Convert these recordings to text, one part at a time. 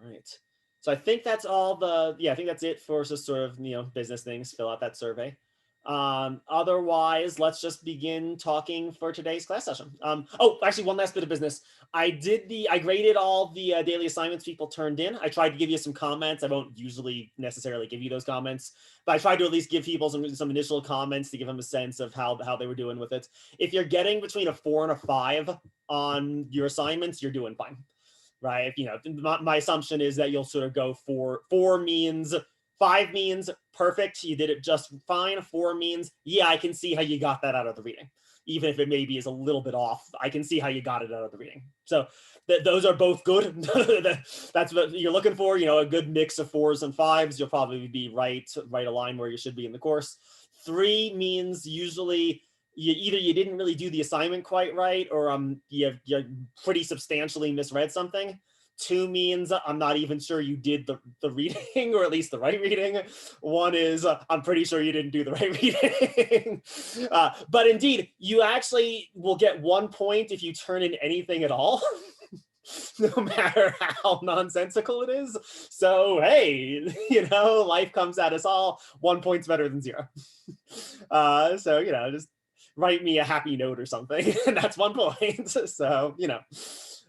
All right. So I think that's all the, yeah, I think that's it for just sort of, business things. Fill out that survey. Otherwise, let's just begin talking for today's class session. Oh, actually, one last bit of business. I graded all the daily assignments people turned in. I tried to give you some comments. I won't usually necessarily give you those comments, but I tried to at least give people some initial comments to give them a sense of how they were doing with it. If you're getting between a 4 and a 5 on your assignments, you're doing fine. Right? My assumption is that you'll sort of go four means, 5 means perfect, you did it just fine. 4 means, yeah, I can see how you got that out of the reading, even if it maybe is a little bit off. I can see how you got it out of the reading. So those are both good. That's what you're looking for. A good mix of 4s and 5s. You'll probably be right aligned where you should be in the course. 3 means usually you didn't really do the assignment quite right, or you pretty substantially misread something. 2 means I'm not even sure you did the reading, or at least the right reading. 1 is I'm pretty sure you didn't do the right reading. But indeed, you actually will get 1 point if you turn in anything at all. No matter how nonsensical it is. So hey, life comes at us all. 1 point's better than 0. So just write me a happy note or something, and that's 1 point. So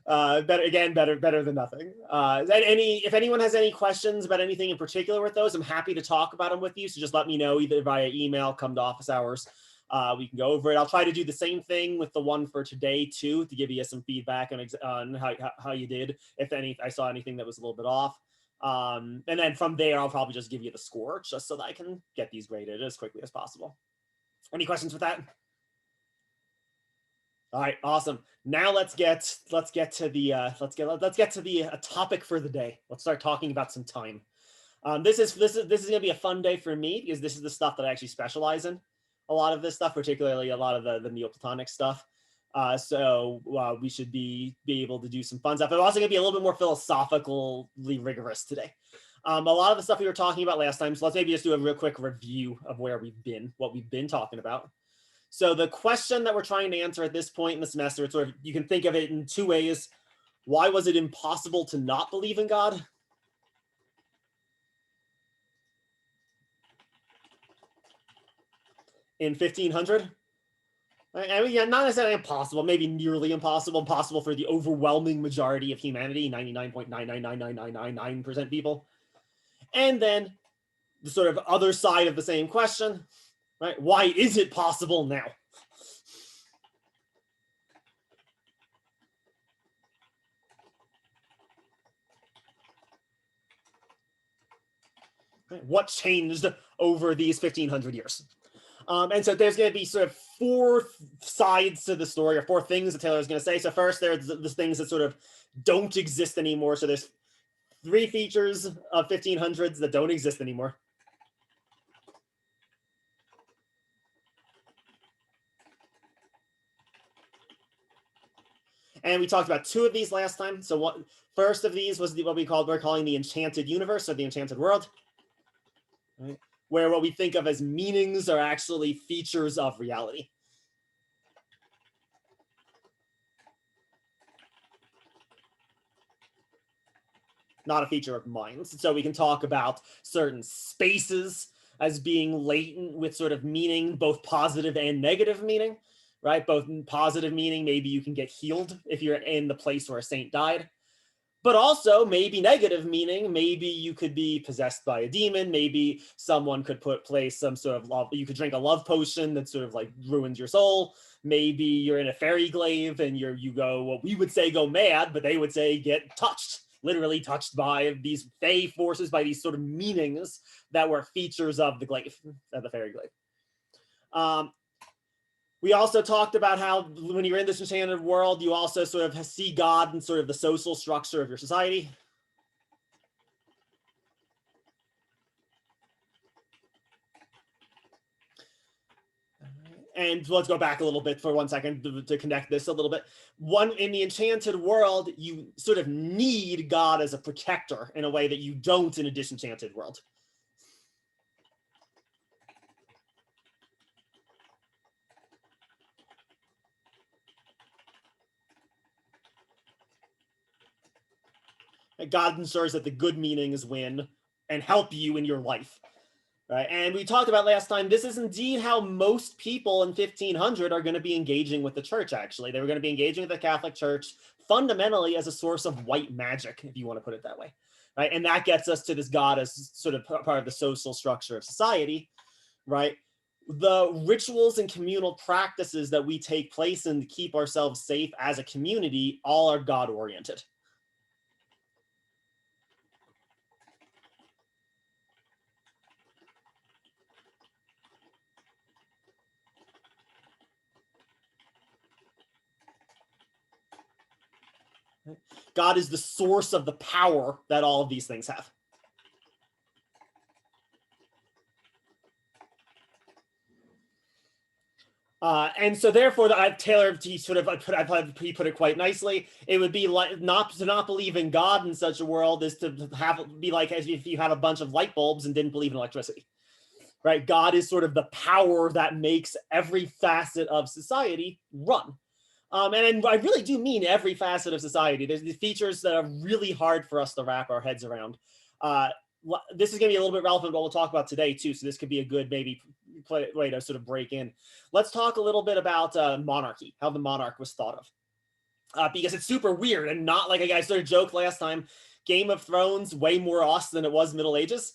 better than nothing. If anyone has any questions about anything in particular with those, I'm happy to talk about them with you. So just let me know either via email, come to office hours. We can go over it. I'll try to do the same thing with the one for today too, to give you some feedback on how you did. If I saw anything that was a little bit off. And then from there, I'll probably just give you the score just so that I can get these graded as quickly as possible. Any questions with that? All right, awesome. Now let's get to the topic for the day. Let's start talking about some time. This is gonna be a fun day for me because this is the stuff that I actually specialize in. A lot of this stuff, particularly a lot of the Neoplatonic stuff. So we should be able to do some fun stuff. But I'm also gonna be a little bit more philosophically rigorous today. A lot of the stuff we were talking about last time. So let's maybe just do a real quick review of where we've been, what we've been talking about. So the question that we're trying to answer at this point in the semester, it's sort of, you can think of it in 2 ways. Why was it impossible to not believe in God? In 1500? I mean, yeah, not necessarily impossible, maybe nearly impossible for the overwhelming majority of humanity, 99.9999999% people. And then the sort of other side of the same question, right? Why is it possible now? What changed over these 1500 years? And so there's going to be sort of 4 sides to the story, or 4 things that Taylor is going to say. So first, there's the things that sort of don't exist anymore. So there's 3 features of 1500s that don't exist anymore. And we talked about 2 of these last time. So first of these was what we're calling the enchanted universe, or the enchanted world, right? Where what we think of as meanings are actually features of reality. Not a feature of minds. So we can talk about certain spaces as being latent with sort of meaning, both positive and negative meaning, right? Both positive meaning, maybe you can get healed if you're in the place where a saint died. But also maybe negative meaning, maybe you could be possessed by a demon, maybe someone could place some sort of love, you could drink a love potion that sort of like ruins your soul. Maybe you're in a fairy glaive and you go, what we would say go mad, but they would say get touched, literally touched by these fey forces, by these sort of meanings that were features of the glaive, of the fairy glaive. We also talked about how when you're in this enchanted world, you also sort of see God in sort of the social structure of your society. And let's go back a little bit for 1 second to connect this a little bit. In the enchanted world, you sort of need God as a protector in a way that you don't in a disenchanted world. God ensures that the good meanings win and help you in your life. Right? And we talked about last time, this is indeed how most people in 1500 are going to be engaging with the church, actually. They were going to be engaging with the Catholic Church fundamentally as a source of white magic, if you want to put it that way. Right? And that gets us to this God as sort of part of the social structure of society, right? The rituals and communal practices that we take place in to keep ourselves safe as a community all are God-oriented. God is the source of the power that all of these things have. And so therefore, Taylor, he sort of he put it quite nicely. It would be like not believe in God in such a world is to be like as if you had a bunch of light bulbs and didn't believe in electricity, right? God is sort of the power that makes every facet of society run. And I really do mean every facet of society. There's these features that are really hard for us to wrap our heads around. This is going to be a little bit relevant to what we'll talk about today too. So this could be a good maybe way to sort of break in. Let's talk a little bit about monarchy, how the monarch was thought of, because it's super weird and not like I sort of joked last time. Game of Thrones way more us than it was Middle Ages.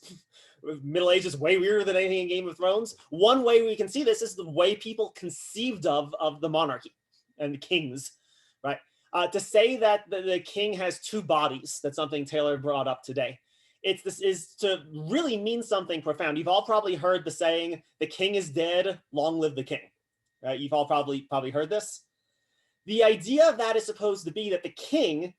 Middle Ages way weirder than anything in Game of Thrones. One way we can see this is the way people conceived of the monarchy and the kings, right? To say that the king has two bodies, that's something Taylor brought up today. This is to really mean something profound. You've all probably heard the saying, "The king is dead, long live the king." Right? You've all probably heard this. The idea of that is supposed to be that the king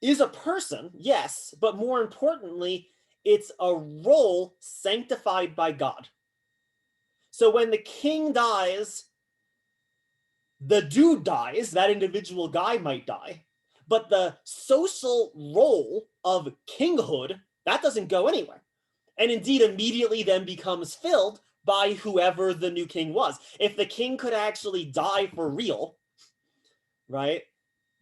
is a person, yes, but more importantly, it's a role sanctified by God. So when the king dies, the dude dies, that individual guy might die, but the social role of kinghood, that doesn't go anywhere. And indeed immediately then becomes filled by whoever the new king was. If the king could actually die for real, right,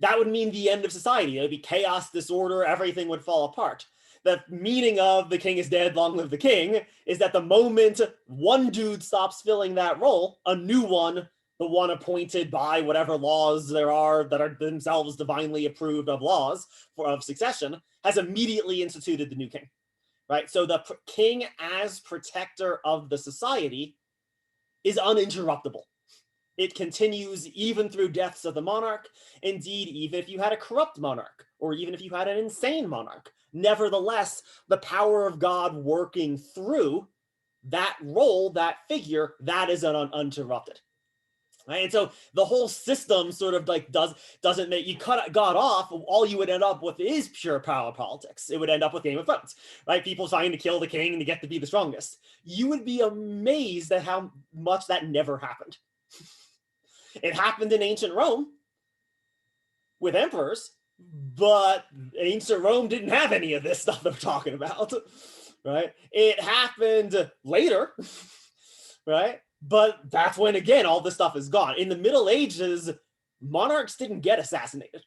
that would mean the end of society. It would be chaos, disorder, everything would fall apart. The meaning of the king is dead, long live the king, is that the moment one dude stops filling that role, a new one, the one appointed by whatever laws there are that are themselves divinely approved of laws of succession, has immediately instituted the new king, right? So the king as protector of the society is uninterruptible. It continues even through deaths of the monarch. Indeed, even if you had a corrupt monarch, or even if you had an insane monarch, nevertheless, the power of God working through that role, that figure, that is uninterrupted. Right? And so the whole system sort of like doesn't make you cut God off. All you would end up with is pure power politics. It would end up with Game of Thrones, right? People trying to kill the king to get to be the strongest. You would be amazed at how much that never happened. It happened in ancient Rome with emperors, but ancient Rome didn't have any of this stuff that we're talking about, right? It happened later, right? But that's when, again, all this stuff is gone. In the Middle Ages, monarchs didn't get assassinated.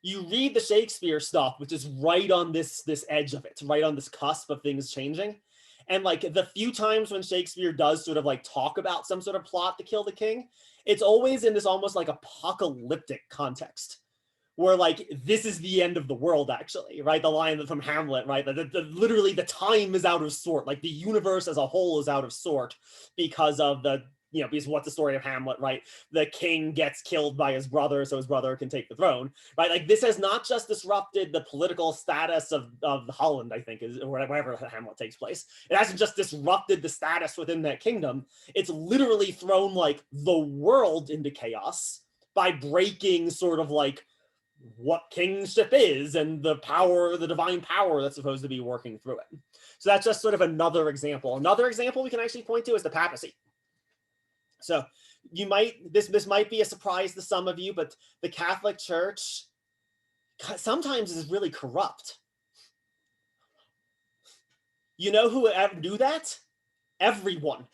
You read the Shakespeare stuff, which is right on this edge of it, right on this cusp of things changing. And like the few times when Shakespeare does sort of like talk about some sort of plot to kill the king, it's always in this almost like apocalyptic context where like this is the end of the world, actually, right? The line from Hamlet, right? Literally the time is out of sort, like the universe as a whole is out of sort because of because what's the story of Hamlet, right? The king gets killed by his brother so his brother can take the throne, right? Like this has not just disrupted the political status of Holland, I think, is or wherever Hamlet takes place. It hasn't just disrupted the status within that kingdom. It's literally thrown like the world into chaos by breaking sort of like what kingship is and the power, the divine power that's supposed to be working through it. So that's just sort of another example. Another example we can actually point to is the papacy. So you might, this might be a surprise to some of you, but the Catholic Church sometimes is really corrupt. You know who knew that? Everyone.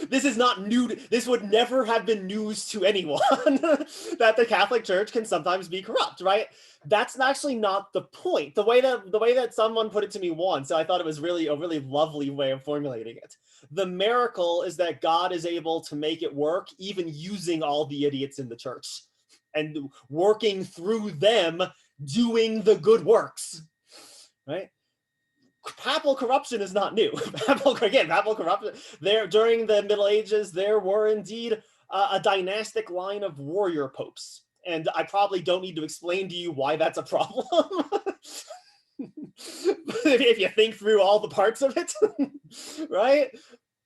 This is not new. This would never have been news to anyone that the Catholic Church can sometimes be corrupt, right? That's actually not the point. The way that someone put it to me once, I thought it was really a really lovely way of formulating it. The miracle is that God is able to make it work, even using all the idiots in the church and working through them, doing the good works, right? Papal corruption is not new. Papal corruption. There during the Middle Ages, there were indeed a dynastic line of warrior popes, and I probably don't need to explain to you why that's a problem. If you think through all the parts of it, right?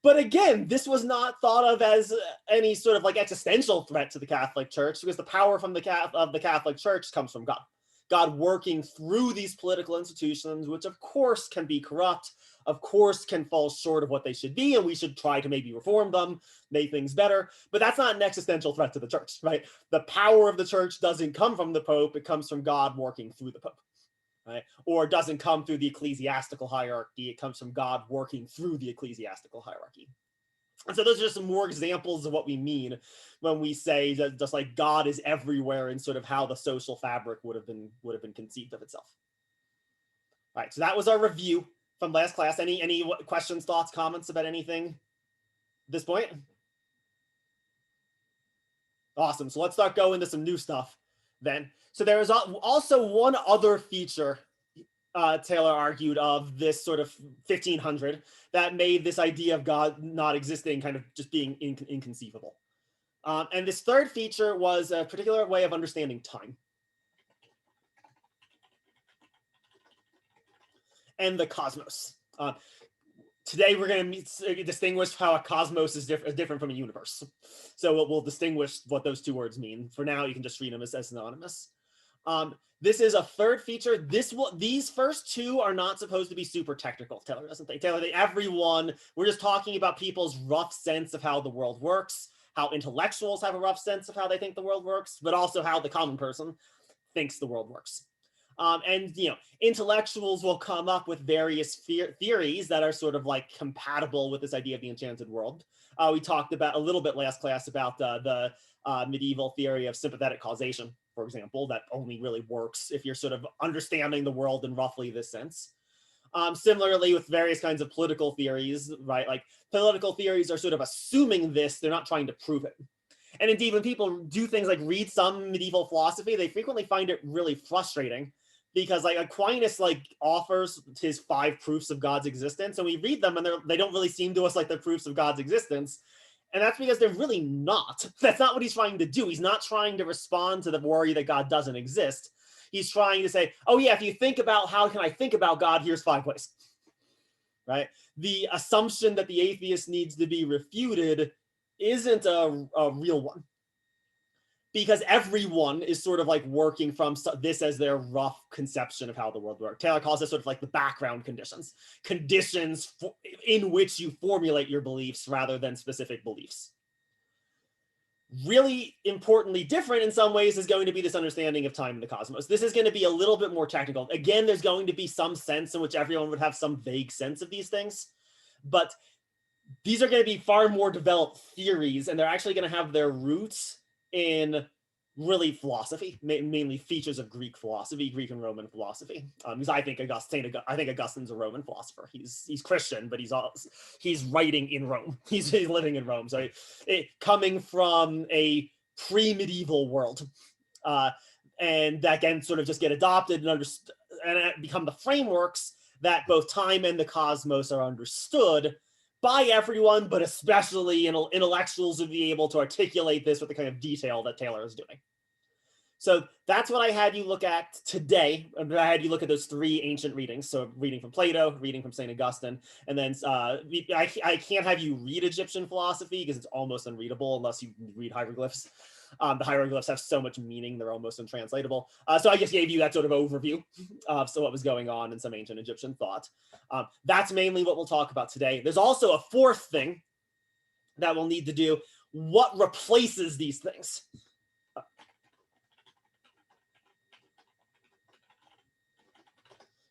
But again, this was not thought of as any sort of like existential threat to the Catholic Church, because the power from the Catholic Church comes from God. God working through these political institutions, which of course can be corrupt, of course can fall short of what they should be, and we should try to maybe reform them, make things better. But that's not an existential threat to the church, right? The power of the church doesn't come from the Pope, it comes from God working through the Pope, right? Or it doesn't come through the ecclesiastical hierarchy, it comes from God working through the ecclesiastical hierarchy. And so those are just some more examples of what we mean when we say that just like God is everywhere and sort of how the social fabric would have been conceived of itself. All right, so that was our review from last class. Any questions, thoughts, comments about anything at this point? Awesome. So let's start going into some new stuff then. So there is also one other feature Taylor argued of this sort of 1500 that made this idea of God not existing kind of just being inconceivable. And this third feature was a particular way of understanding time and the cosmos. Today we're going to distinguish how a cosmos is different from a universe. So we'll distinguish what those two words mean. For now, you can just read them as synonymous. This is a third feature. These first two are not supposed to be super technical. Taylor doesn't think. Taylor, everyone, we're just talking about people's rough sense of how the world works, how intellectuals have a rough sense of how they think the world works, but also how the common person thinks the world works. And intellectuals will come up with various theories that are sort of like compatible with this idea of the enchanted world. We talked about a little bit last class about the medieval theory of sympathetic causation, for example, that only really works if you're sort of understanding the world in roughly this sense. Similarly, with various kinds of political theories, right? Like political theories are sort of assuming this, they're not trying to prove it. And indeed, when people do things like read some medieval philosophy, they frequently find it really frustrating because like Aquinas like offers his 5 proofs of God's existence, and we read them and they don't really seem to us like the proofs of God's existence. And that's because they're really not. That's not what he's trying to do. He's not trying to respond to the worry that God doesn't exist. He's trying to say, oh yeah, if you think about how can I think about God, here's 5 ways, right? The assumption that the atheist needs to be refuted isn't a real one, because everyone is sort of like working from this as their rough conception of how the world works. Taylor calls this sort of like the background conditions in which you formulate your beliefs rather than specific beliefs. Really importantly different in some ways is going to be this understanding of time in the cosmos. This is going to be a little bit more technical. Again, there's going to be some sense in which everyone would have some vague sense of these things, but these are going to be far more developed theories, and they're actually going to have their roots in really philosophy, mainly features of Greek philosophy, Greek and Roman philosophy. Because I think Augustine's a Roman philosopher. He's Christian, but he's writing in Rome. He's living in Rome. So coming from a pre-medieval world, and that can sort of just get adopted and become the frameworks that both time and the cosmos are understood by everyone, but especially intellectuals would be able to articulate this with the kind of detail that Taylor is doing. So that's what I had you look at today. I had you look at those 3 ancient readings. So reading from Plato, reading from St. Augustine, and then I can't have you read Egyptian philosophy because it's almost unreadable unless you read hieroglyphs. The hieroglyphs have so much meaning, they're almost untranslatable. So I just gave you that sort of overview of what was going on in some ancient Egyptian thought. That's mainly what we'll talk about today. There's also a 4th thing that we'll need to do. What replaces these things?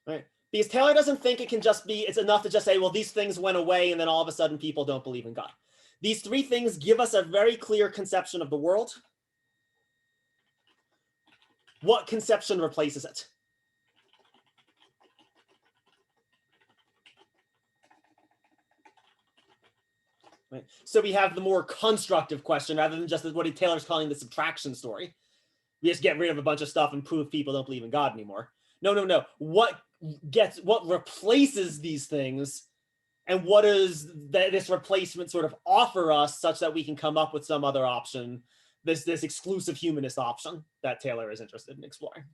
Right? Because Taylor doesn't think it's enough to just say, well, these things went away and then all of a sudden people don't believe in God. These three things give us a very clear conception of the world. What conception replaces it? Right. So we have the more constructive question rather than just what Taylor's calling the subtraction story. We just get rid of a bunch of stuff and prove people don't believe in God anymore. No. What replaces these things, and what does this replacement sort of offer us such that we can come up with some other option, this exclusive humanist option that Taylor is interested in exploring.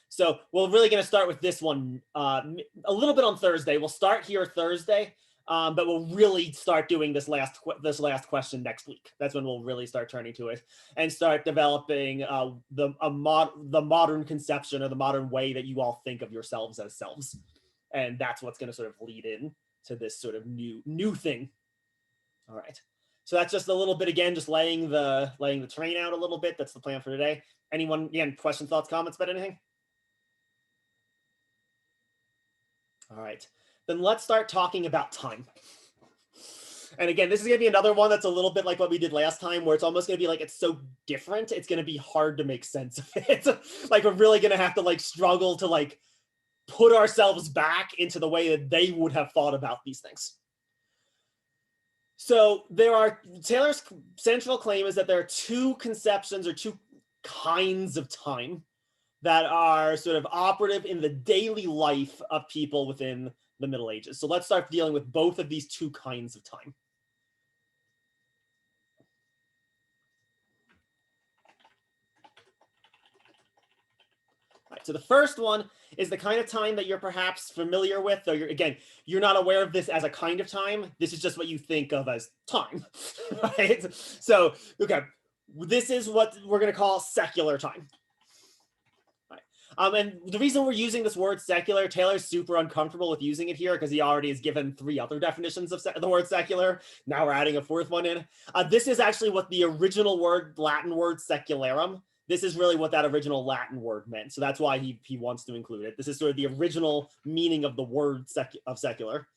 So we're really going to start with this one a little bit on Thursday. We'll start here Thursday, but we'll really start doing this last question next week. That's when we'll really start turning to it and start developing the modern conception or the modern way that you all think of yourselves as selves. And that's what's going to sort of lead in to this sort of new thing. All right. So that's just a little bit, again, just laying the terrain out a little bit. That's the plan for today. Anyone, again, questions, thoughts, comments about anything? All right, then let's start talking about time. And again, this is going to be another one that's a little bit like what we did last time, where it's almost going to be like, it's so different, it's going to be hard to make sense of it. Like, we're really going to have to like struggle to like put ourselves back into the way that they would have thought about these things. So Taylor's central claim is that there are two conceptions or two kinds of time that are sort of operative in the daily life of people within the Middle Ages. So let's start dealing with both of these two kinds of time. All right, so the first one is the kind of time that you're perhaps familiar with, though you're not aware of this as a kind of time. This is just what you think of as time, right? So, okay, this is what we're going to call secular time. And the reason we're using this word secular, Taylor's super uncomfortable with using it here because he already has given three other definitions of the word secular. Now we're adding a fourth one in. This is actually what the original Latin word secularum, this is really what that original Latin word meant. So that's why he wants to include it. This is sort of the original meaning of the word secular.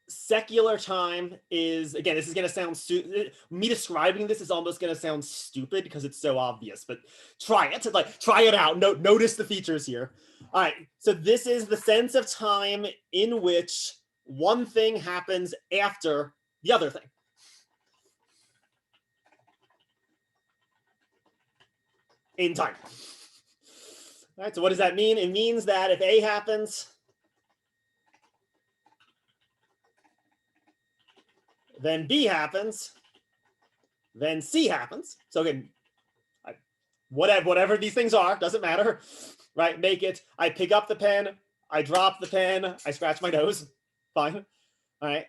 Secular time is, again, this is going to sound me describing this is almost going to sound stupid because it's so obvious, but try it out. Notice the features here. All right, so this is the sense of time in which one thing happens after the other thing. In time. All right, so what does that mean? It means that if A happens, then B happens, then C happens. So again, whatever these things are, doesn't matter, right? Make it, I pick up the pen, I drop the pen, I scratch my nose, fine, all right?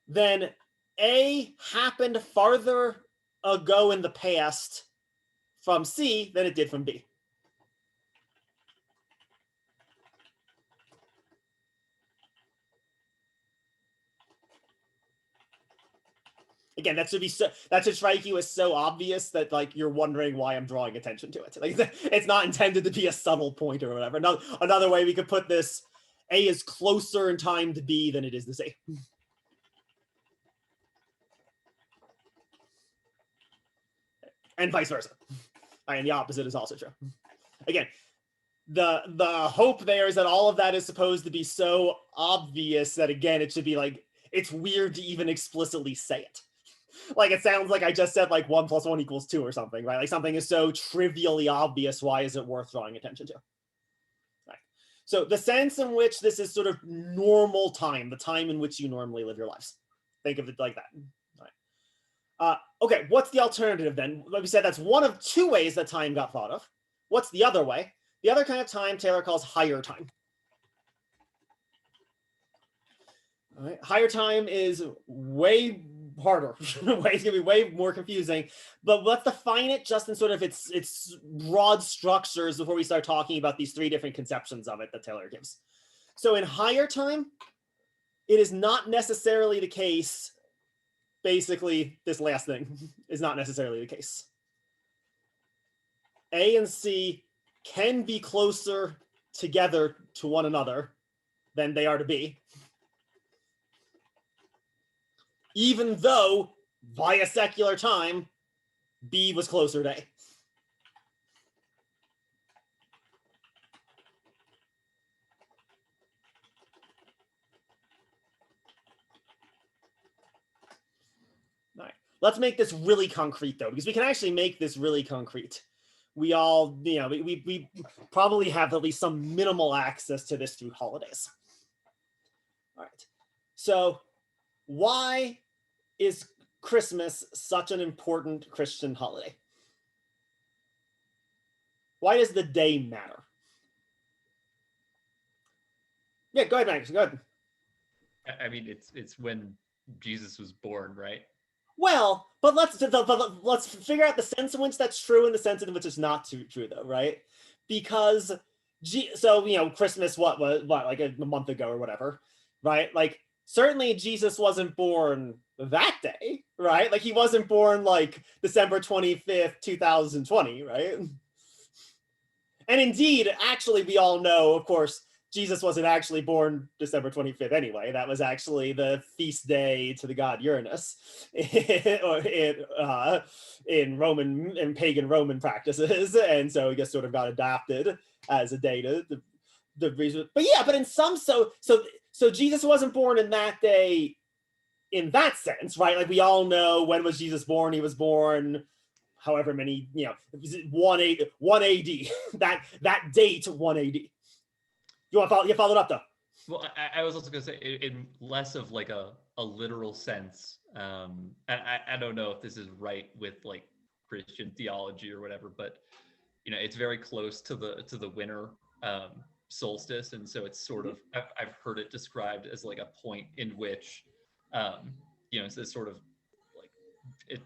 Then A happened farther ago in the past from C than it did from B. Again, that should strike you as so obvious that like you're wondering why I'm drawing attention to it. Like, it's not intended to be a subtle point or whatever. Another way we could put this: A is closer in time to B than it is to C. And vice versa. And the opposite is also true. Again, the hope there is that all of that is supposed to be so obvious that, again, it should be like, it's weird to even explicitly say it. Like, it sounds like I just said like 1 + 1 = 2 or something, right? Like, something is so trivially obvious, why is it worth drawing attention to? Right. So the sense in which this is sort of normal time, the time in which you normally live your lives. Think of it like that. Right. Okay, what's the alternative then? Like we said, that's one of two ways that time got thought of. What's the other way? The other kind of time Taylor calls higher time. All right. Higher time is way harder. It's going to be way more confusing. But let's define it just in sort of its broad structures before we start talking about these three different conceptions of it that Taylor gives. So in higher time, it is not necessarily the case. Basically, this last thing is not necessarily the case. A and C can be closer together to one another than they are to be. Even though, via secular time, B was closer to A. All right. Let's make this really concrete, though, because we can actually make this really concrete. We all, we probably have at least some minimal access to this through holidays. All right. So why is Christmas such an important Christian holiday? Why does the day matter? Yeah, go ahead, Max. Go ahead. I mean, it's when Jesus was born, right? Well, but let's figure out the sense in which that's true and the sense in which it's not true, though, right? Because, so Christmas, what like a month ago or whatever, right? Like certainly Jesus wasn't born that day, right? Like he wasn't born like December 25th, 2020, right? And indeed, actually, we all know, of course, Jesus wasn't actually born December 25th anyway. That was actually the feast day to the god Uranus in Roman and pagan Roman practices. And so it just sort of got adopted as a day to the reason. But yeah, but in some, so Jesus wasn't born in that day in that sense, right? Like we all know, when was Jesus born? He was born however many, 1 AD, that date 1 AD. You followed up though? Well, I was also going to say in less of like a literal sense. I don't know if this is right with like Christian theology or whatever, but it's very close to the winter solstice, and so it's sort of I've heard it described as like a point in which it's this sort of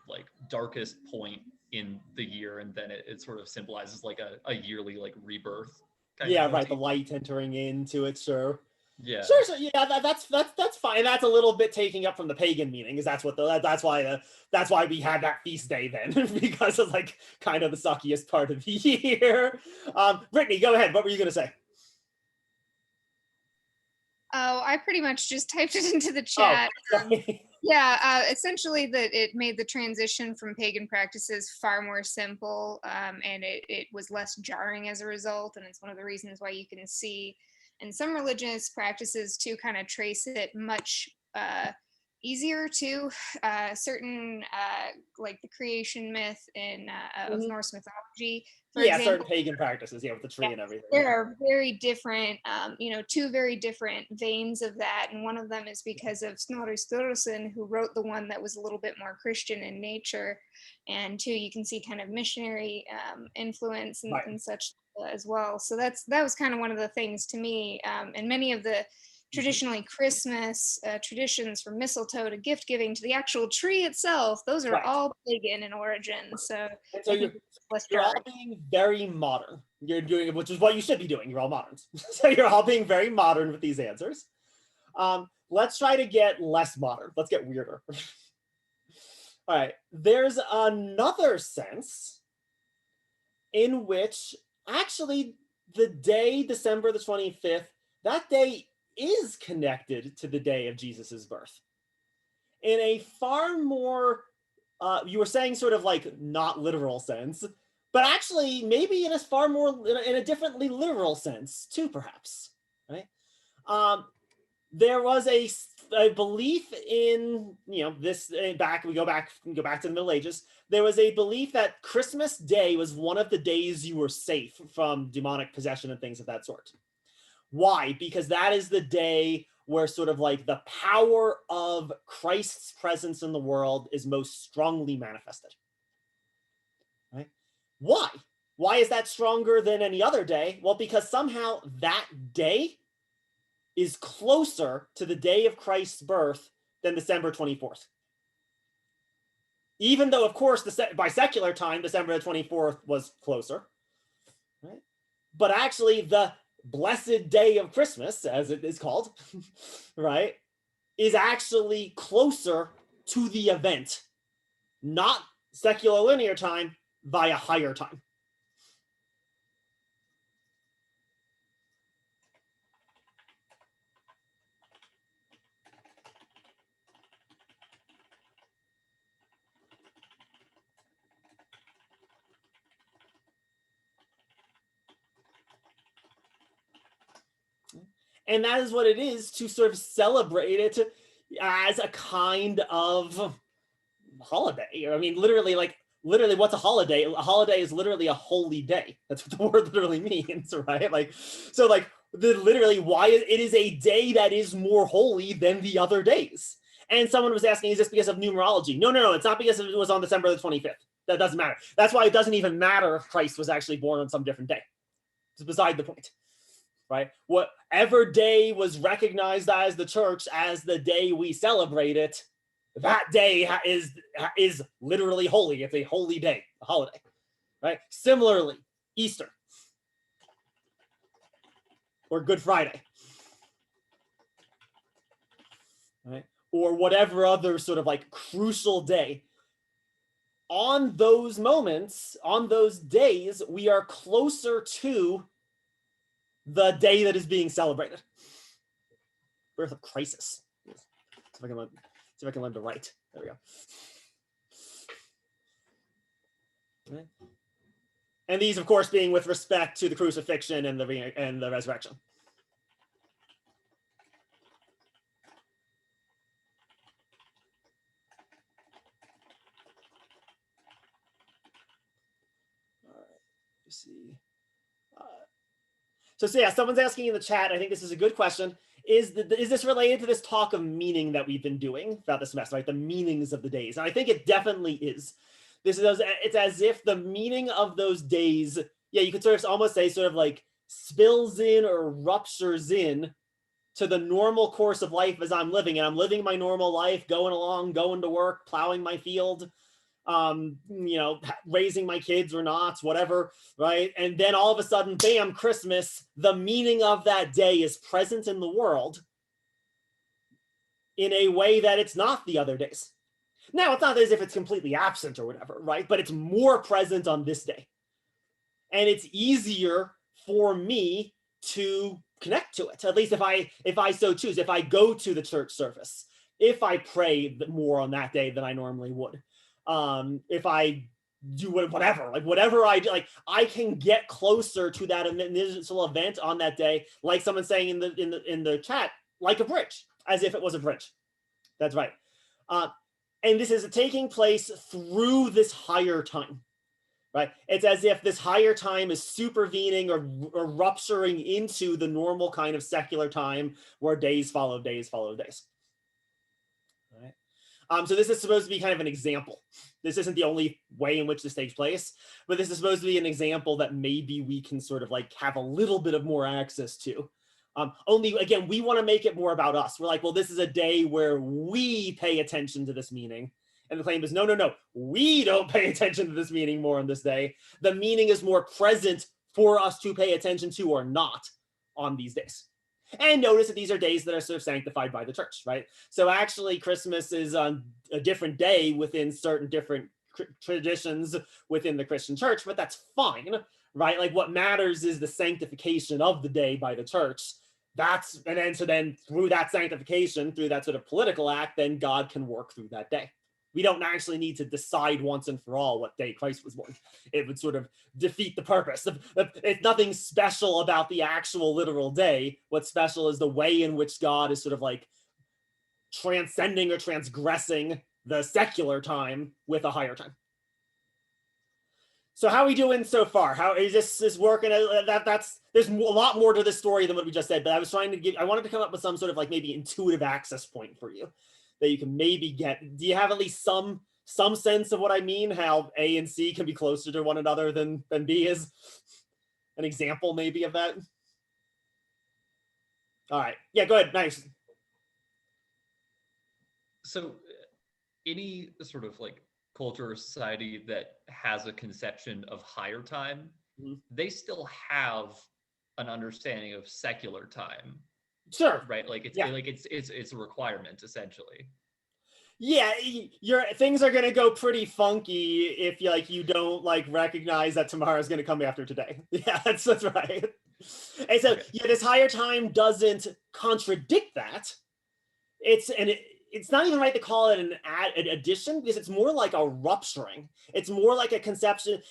like darkest point in the year, and then it sort of symbolizes like a yearly like rebirth. Yeah, right. The light entering into it, sure. Yeah. Sure. So yeah, that's fine. That's a little bit taking up from the pagan meaning, because that's why we had that feast day then, because it's like kind of the suckiest part of the year. Brittany, go ahead. What were you gonna say? Oh, I pretty much just typed it into the chat. Yeah, essentially that it made the transition from pagan practices far more simple, and it was less jarring as a result. And it's one of the reasons why you can see in some religious practices to kind of trace it much easier to certain like the creation myth in of Norse mythology. For example, certain pagan practices, with the tree and everything. There are very different, two very different veins of that, and one of them is because of Snorri Sturluson, who wrote the one that was a little bit more Christian in nature, and two, you can see kind of missionary influence and such as well. So that was kind of one of the things to me, and many of the traditionally Christmas traditions, from mistletoe to gift giving to the actual tree itself, those are all pagan in origin. So you're all being very modern. You're doing, which is what you should be doing. You're all moderns. So you're all being very modern with these answers. Let's try to get less modern. Let's get weirder. All right. There's another sense in which actually the day, December the 25th, that day is connected to the day of Jesus's birth in a far more you were saying sort of like not literal sense, but actually maybe in a far more in a differently literal sense too, perhaps, right? There was a belief in this we go back to the Middle Ages. There was a belief that Christmas Day was one of the days you were safe from demonic possession and things of that sort. Why? Because that is the day where sort of like the power of Christ's presence in the world is most strongly manifested. Right? Why? Why is that stronger than any other day? Well, because somehow that day is closer to the day of Christ's birth than December 24th. Even though, of course, by secular time, December the 24th was closer. Right? But actually, the blessed day of Christmas, as it is called, right, is actually closer to the event, not secular linear time via higher time. And that is what it is to sort of celebrate it as a kind of holiday. I mean, literally, what's a holiday? A holiday is literally a holy day. That's what the word literally means, right? Like, so like literally, why it is a day that is more holy than the other days. And someone was asking, is this because of numerology? No, it's not because it was on December the 25th. That doesn't matter. That's why it doesn't even matter if Christ was actually born on some different day. It's beside the point, right? Whatever day was recognized as the church as the day we celebrate it, that day is literally holy. It's a holy day, a holiday, right? Similarly, Easter or Good Friday, right? Or whatever other sort of like crucial day. On those moments, on those days, we are closer to the day that is being celebrated. Birth of crisis. See if I can learn to write. There we go. Okay. And these, of course, being with respect to the crucifixion and the resurrection. All right. Let's see. So yeah, someone's asking in the chat. I think this is a good question. Is this related to this talk of meaning that we've been doing throughout the semester, right? The meanings of the days. And I think it definitely is. It's as if the meaning of those days, yeah, you could sort of almost say sort of like spills in or ruptures in to the normal course of life as I'm living. And I'm living my normal life, going along, going to work, plowing my field, raising my kids or not, whatever, right? And then all of a sudden, bam, Christmas, the meaning of that day is present in the world in a way that it's not the other days. Now, it's not as if it's completely absent or whatever, right? But it's more present on this day. And it's easier for me to connect to it, at least if I so choose, if I go to the church service, if I pray more on that day than I normally would. If I do whatever I do, like I can get closer to that initial event on that day, like someone saying in the chat, like a bridge, as if it was a bridge. That's right. And this is taking place through this higher time, right? It's as if this higher time is supervening or rupturing into the normal kind of secular time where days follow days follow days. So this is supposed to be kind of an example. This isn't the only way in which this takes place, but this is supposed to be an example that maybe we can sort of like have a little bit of more access to. Only, again, we want to make it more about us. We're like, well, this is a day where we pay attention to this meaning. And the claim is, no, we don't pay attention to this meaning more on this day. The meaning is more present for us to pay attention to or not on these days. And notice that these are days that are sort of sanctified by the church, right? So actually Christmas is on a different day within certain different traditions within the Christian church, but that's fine, right? Like what matters is the sanctification of the day by the church. So then through that sanctification, through that sort of political act, then God can work through that day. We don't actually need to decide once and for all what day Christ was born. It would sort of defeat the purpose. It's nothing special about the actual literal day. What's special is the way in which God is sort of like transcending or transgressing the secular time with a higher time. So how are we doing so far? How is this working? There's a lot more to this story than what we just said, but I wanted to come up with some sort of like maybe intuitive access point for you that you can maybe get. Do you have at least some sense of what I mean? How A and C can be closer to one another than B is? An example maybe of that? All right. Yeah, go ahead. Nice. So any sort of like culture or society that has a conception of higher time, they still have an understanding of secular time. Sure. Right. Like it's a requirement essentially. Yeah, things are gonna go pretty funky if you don't like recognize that tomorrow is gonna come after today. Yeah, that's right. And so this higher time doesn't contradict that. It's not even right to call it an addition, because it's more like a rupturing. It's more like a conception.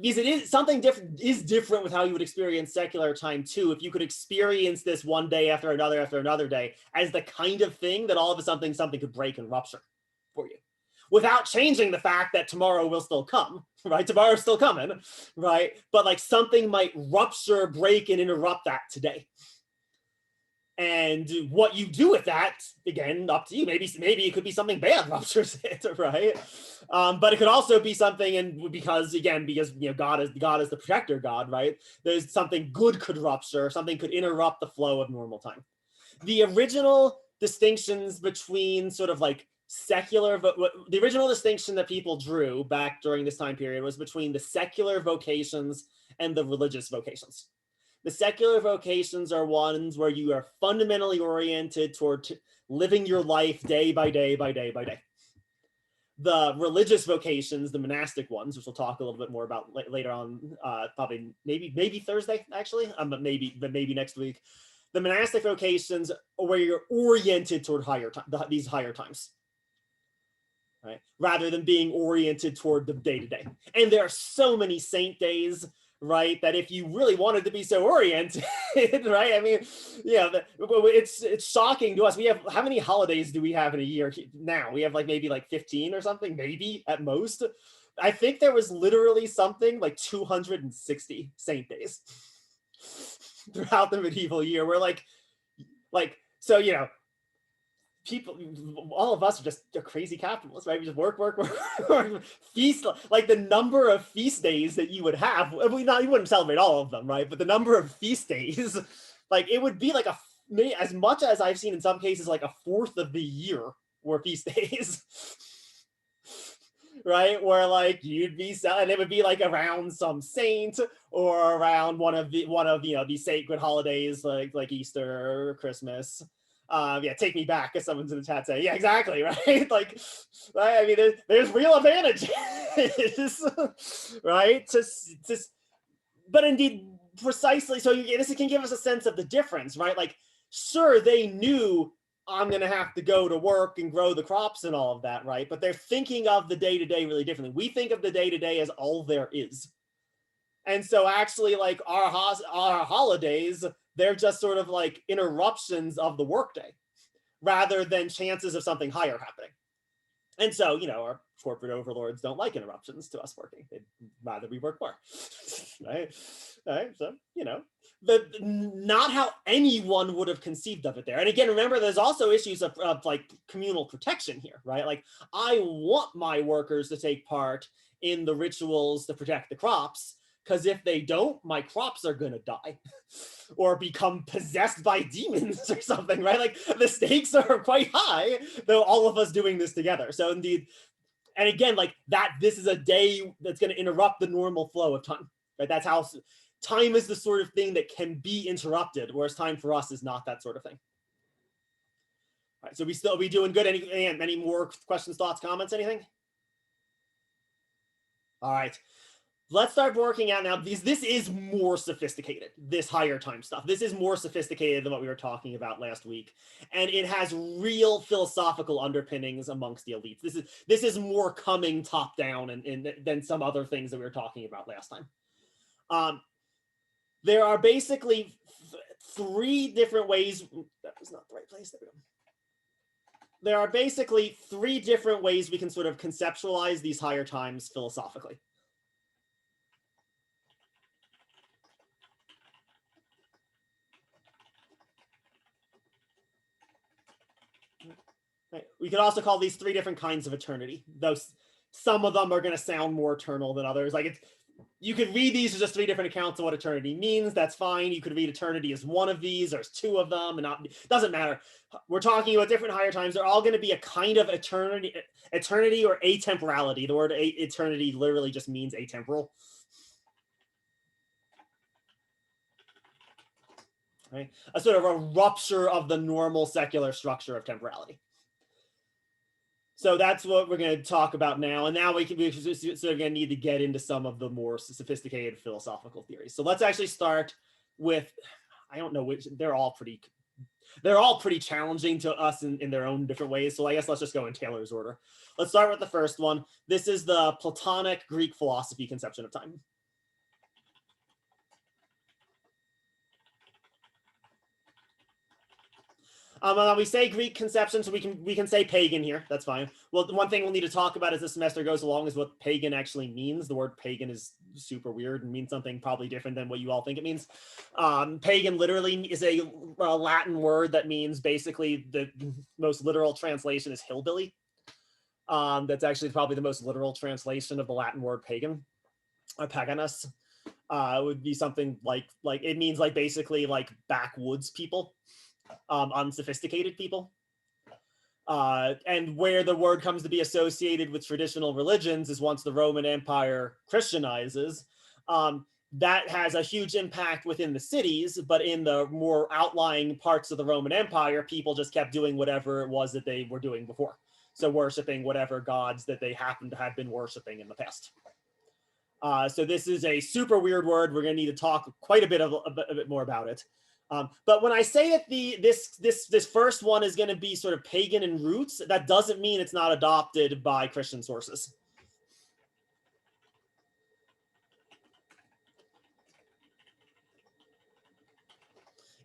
because it is something different with how you would experience secular time too. If you could experience this one day after another day as the kind of thing that all of a sudden something could break and rupture for you, without changing the fact that tomorrow will still come, right? Tomorrow's still coming, right? But like something might rupture, break, and interrupt that today. And what you do with that, again, up to you. Maybe it could be something bad ruptures it, right? But it could also be something, and because God is the protector God, right? There's something good could rupture, something could interrupt the flow of normal time. The original distinctions between sort of like secular, the original distinction that people drew back during this time period was between the secular vocations and the religious vocations. The secular vocations are ones where you are fundamentally oriented toward living your life day by day by day by day. The religious vocations, the monastic ones, which we'll talk a little bit more about later on, probably maybe Thursday actually, but maybe next week. The monastic vocations are where you're oriented toward these higher times, right? Rather than being oriented toward the day-to-day. And there are so many saint days, right, that if you really wanted to be so oriented, right? I mean, yeah, it's shocking to us. We have, how many holidays do we have in a year now? We have like maybe like 15 or something, maybe at most. I think there was literally something like 260 saint days throughout the medieval year. We're like, so, you know, people, all of us are just crazy capitalists, right? We just work, feast, like the number of feast days that you would have. You wouldn't celebrate all of them, right? But the number of feast days, like it would be like as much as I've seen in some cases, like a fourth of the year were feast days. Right, where like you'd be selling, it would be like around some saint or around one of these sacred holidays like Easter or Christmas. Take me back, as someone's in the chat saying, yeah, exactly, right? Like, I mean, there's real advantages, right? But indeed, precisely, so this can give us a sense of the difference, right? Like, sure, they knew I'm going to have to go to work and grow the crops and all of that, right? But they're thinking of the day-to-day really differently. We think of the day-to-day as all there is. And so actually, like our holidays, they're just sort of like interruptions of the workday rather than chances of something higher happening. And so, you know, our corporate overlords don't like interruptions to us working. They'd rather we work more, right? So, you know, not how anyone would have conceived of it there. And again, remember, there's also issues of like communal protection here, right? Like, I want my workers to take part in the rituals to protect the crops, because if they don't, my crops are gonna die or become possessed by demons or something, right? Like the stakes are quite high, though all of us doing this together. So indeed, and again, like that, this is a day that's gonna interrupt the normal flow of time, right? That's how time is the sort of thing that can be interrupted, whereas time for us is not that sort of thing. All right, so we doing good? Any more questions, thoughts, comments, anything? All right. Let's start working out now. This is more sophisticated, this higher time stuff. This is more sophisticated than what we were talking about last week. And it has real philosophical underpinnings amongst the elites. This is more coming top down than some other things that we were talking about last time. There are basically three different ways. That was not the right place. There we go. There are basically three different ways we can sort of conceptualize these higher times philosophically. Right. We could also call these three different kinds of eternity, though some of them are going to sound more eternal than others. Like you could read these as just three different accounts of what eternity means. That's fine. You could read eternity as one of these. There's two of them, and doesn't matter. We're talking about different higher times. They're all going to be a kind of eternity or atemporality. The word eternity literally just means atemporal. Right? A sort of a rupture of the normal secular structure of temporality. So that's what we're going to talk about now. And now we're sort of going to need to get into some of the more sophisticated philosophical theories. So let's actually start with, I don't know which, they're all pretty challenging to us in their own different ways. So I guess let's just go in Taylor's order. Let's start with the first one. This is the Platonic Greek philosophy conception of time. We say Greek conception, so we can say pagan here. That's fine. Well, the one thing we'll need to talk about as the semester goes along is what pagan actually means. The word pagan is super weird and means something probably different than what you all think it means. Pagan literally is a Latin word that means basically the most literal translation is hillbilly. That's actually probably the most literal translation of the Latin word pagan, or paganus. Would be something like it means like basically like backwoods people. Unsophisticated people. And where the word comes to be associated with traditional religions is once the Roman Empire Christianizes, that has a huge impact within the cities, but in the more outlying parts of the Roman Empire, people just kept doing whatever it was that they were doing before. So worshiping whatever gods that they happened to have been worshiping in the past. So this is a super weird word. We're going to need to talk quite a bit more about it. But when I say that this first one is going to be sort of pagan in roots, that doesn't mean it's not adopted by Christian sources.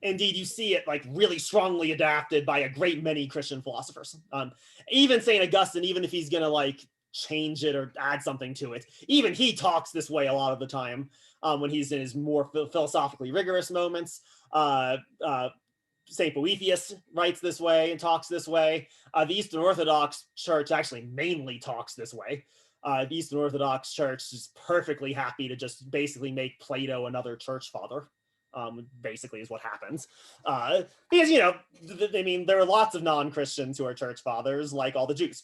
Indeed, you see it like really strongly adapted by a great many Christian philosophers. Even St. Augustine, even if he's going to like change it or add something to it, even he talks this way a lot of the time when he's in his more philosophically rigorous moments. St. Boethius writes this way and talks this way. The Eastern Orthodox Church actually mainly talks this way. The Eastern Orthodox Church is perfectly happy to just basically make Plato another church father. Basically is what happens. Because, you know, I mean, there are lots of non-Christians who are church fathers, like all the Jews.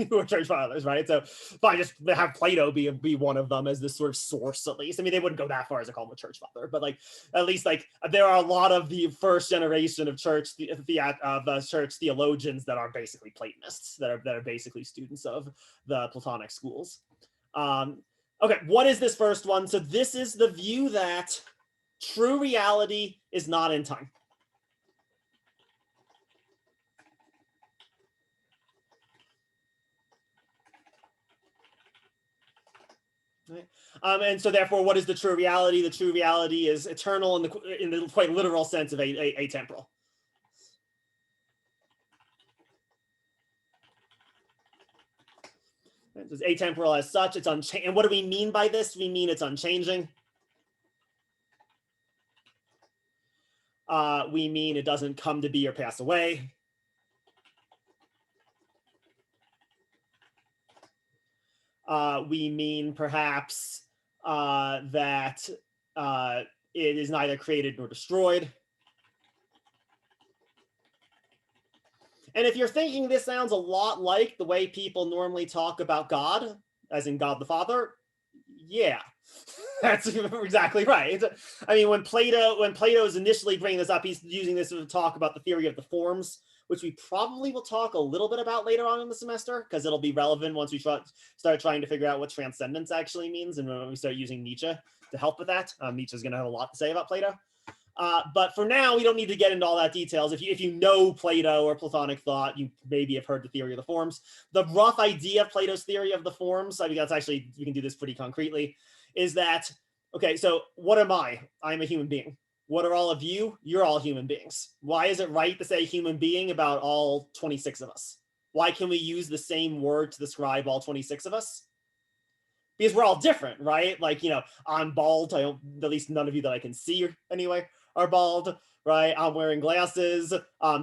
Who are church fathers, right? So if I just have Plato be one of them as this sort of source, at least. I mean, they wouldn't go that far as to call him a church father, but like at least like there are a lot of the first generation of church theologians that are basically Platonists, that are basically students of the Platonic schools. Okay, what is this first one? So this is the view that true reality is not in time. Right. And so therefore, what is the true reality? The true reality is eternal in the quite literal sense of atemporal. It's atemporal as such, it's unchanging. And what do we mean by this? We mean it's unchanging. We mean it doesn't come to be or pass away. We mean perhaps that it is neither created nor destroyed. And if you're thinking this sounds a lot like the way people normally talk about God, as in God the Father, yeah, that's exactly right. I mean, when Plato is initially bringing this up, he's using this to talk about the theory of the forms, which we probably will talk a little bit about later on in the semester, because it'll be relevant once we start trying to figure out what transcendence actually means, and when we start using Nietzsche to help with that. Nietzsche's going to have a lot to say about Plato. But for now, we don't need to get into all that details. If you know Plato or Platonic thought, you maybe have heard the theory of the forms. The rough idea of Plato's theory of the forms, I mean, that's actually, you can do this pretty concretely, is that, okay, so what am I? I'm a human being. What are all of you? You're all human beings. Why is it right to say human being about all 26 of us? Why can we use the same word to describe all 26 of us? Because we're all different, right? Like, you know, I'm bald. At least none of you that I can see anyway are bald, right? I'm wearing glasses.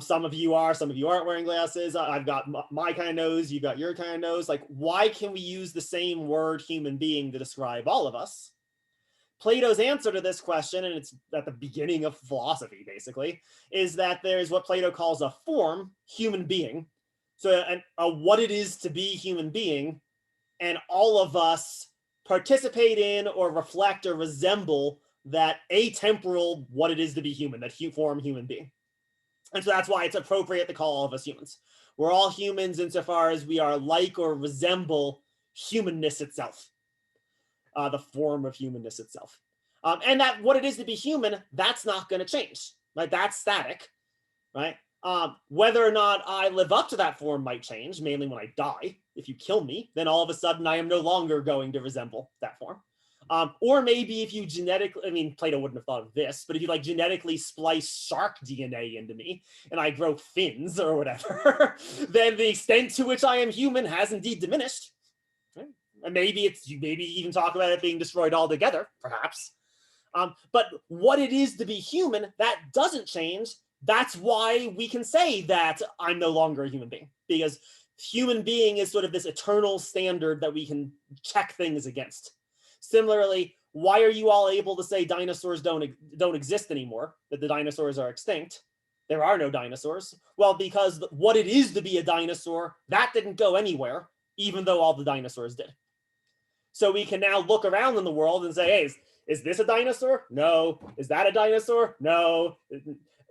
Some of you are, some of you aren't wearing glasses. I've got my kind of nose. You've got your kind of nose. Like, why can we use the same word human being to describe all of us? Plato's answer to this question, and it's at the beginning of philosophy, basically, is that there's what Plato calls a form, human being. So what it is to be human being, and all of us participate in or reflect or resemble that atemporal what it is to be human, that form human being. And so that's why it's appropriate to call all of us humans. We're all humans insofar as we are like or resemble humanness itself. The form of humanness itself. And that what it is to be human, that's not going to change, right? That's static, right? Whether or not I live up to that form might change, mainly when I die. If you kill me, then all of a sudden I am no longer going to resemble that form. Or maybe if you genetically, I mean, Plato wouldn't have thought of this, but if you like genetically splice shark DNA into me and I grow fins or whatever, then the extent to which I am human has indeed diminished. Right? And maybe even talk about it being destroyed altogether, perhaps. But what it is to be human, that doesn't change. That's why we can say that I'm no longer a human being, because human being is sort of this eternal standard that we can check things against. Similarly, why are you all able to say dinosaurs don't exist anymore, that the dinosaurs are extinct? There are no dinosaurs. Well, because what it is to be a dinosaur, that didn't go anywhere, even though all the dinosaurs did. So we can now look around in the world and say, hey, is this a dinosaur? No. Is that a dinosaur? No.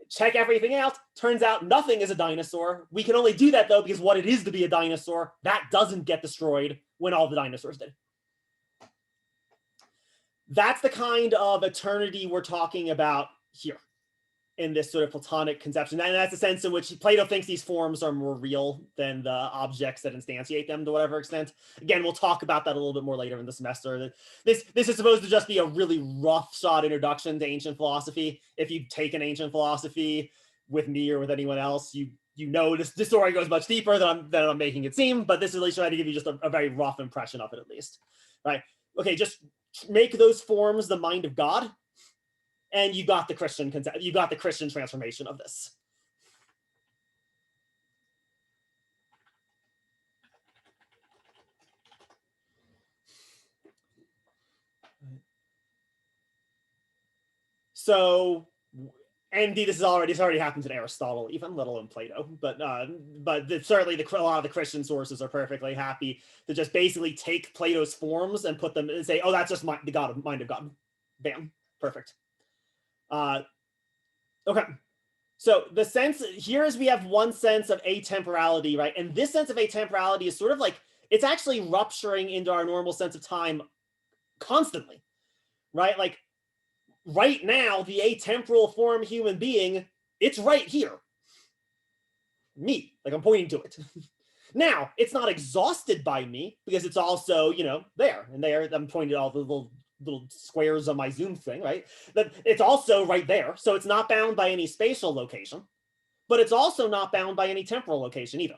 Check everything out. Turns out nothing is a dinosaur. We can only do that, though, because what it is to be a dinosaur, that doesn't get destroyed when all the dinosaurs did. That's the kind of eternity we're talking about here in this sort of Platonic conception. And that's the sense in which Plato thinks these forms are more real than the objects that instantiate them to whatever extent. Again, we'll talk about that a little bit more later in the semester. This is supposed to just be a really rough shot introduction to ancient philosophy. If you've taken ancient philosophy with me or with anyone else, you know this story goes much deeper than I'm making it seem, but this is at least trying to give you just a very rough impression of it at least, right? Okay, just make those forms the mind of God, and you got the Christian concept. You got the Christian transformation of this. So, and indeed, it's already happened in Aristotle, even let alone Plato. But certainly a lot of the Christian sources are perfectly happy to just basically take Plato's forms and put them and say, oh, that's just the mind of God. Bam, perfect. Okay. So the sense here is we have one sense of atemporality, right? And this sense of atemporality is sort of like, it's actually rupturing into our normal sense of time constantly, right? Like right now, the atemporal form human being, it's right here. Me, like I'm pointing to it. Now, it's not exhausted by me because it's also, there and there. I'm pointing to all the little squares on my Zoom thing, right? That it's also right there. So it's not bound by any spatial location, but it's also not bound by any temporal location either,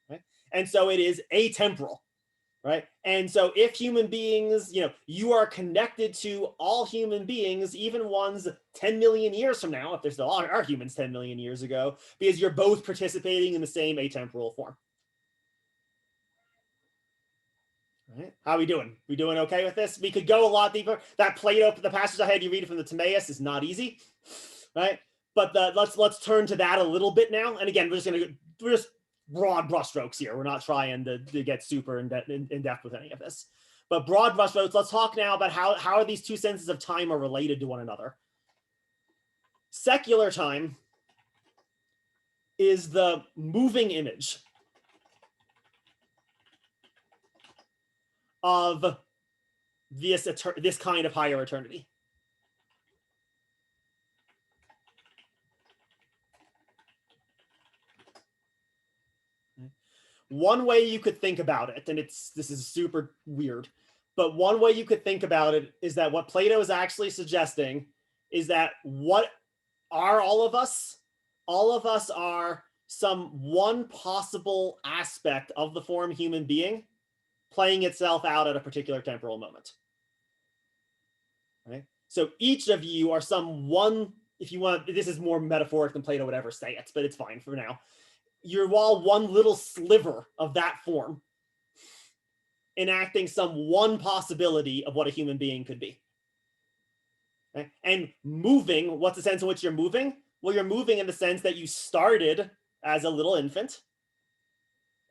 right? And so it is atemporal, right? And so if human beings, you are connected to all human beings, even ones 10 million years from now, if there still are humans 10 million years ago, because you're both participating in the same atemporal form. Right. How are we doing? We doing okay with this? We could go a lot deeper. That Plato, the passage I had you read from the Timaeus is not easy, right? But let's turn to that a little bit now. And again, we're just broad brushstrokes here. We're not trying to get super in depth with any of this. But broad brushstrokes. Let's talk now about how are these two senses of time are related to one another. Secular time is the moving image of this kind of higher eternity. One way you could think about it, and this is super weird, but one way you could think about it is that what Plato is actually suggesting is that what are all of us? All of us are some one possible aspect of the form human being playing itself out at a particular temporal moment. Right? So each of you are some one, if you want, this is more metaphoric than Plato would ever say it, but it's fine for now. You're all one little sliver of that form, enacting some one possibility of what a human being could be. Okay? And moving, what's the sense in which you're moving? Well, you're moving in the sense that you started as a little infant,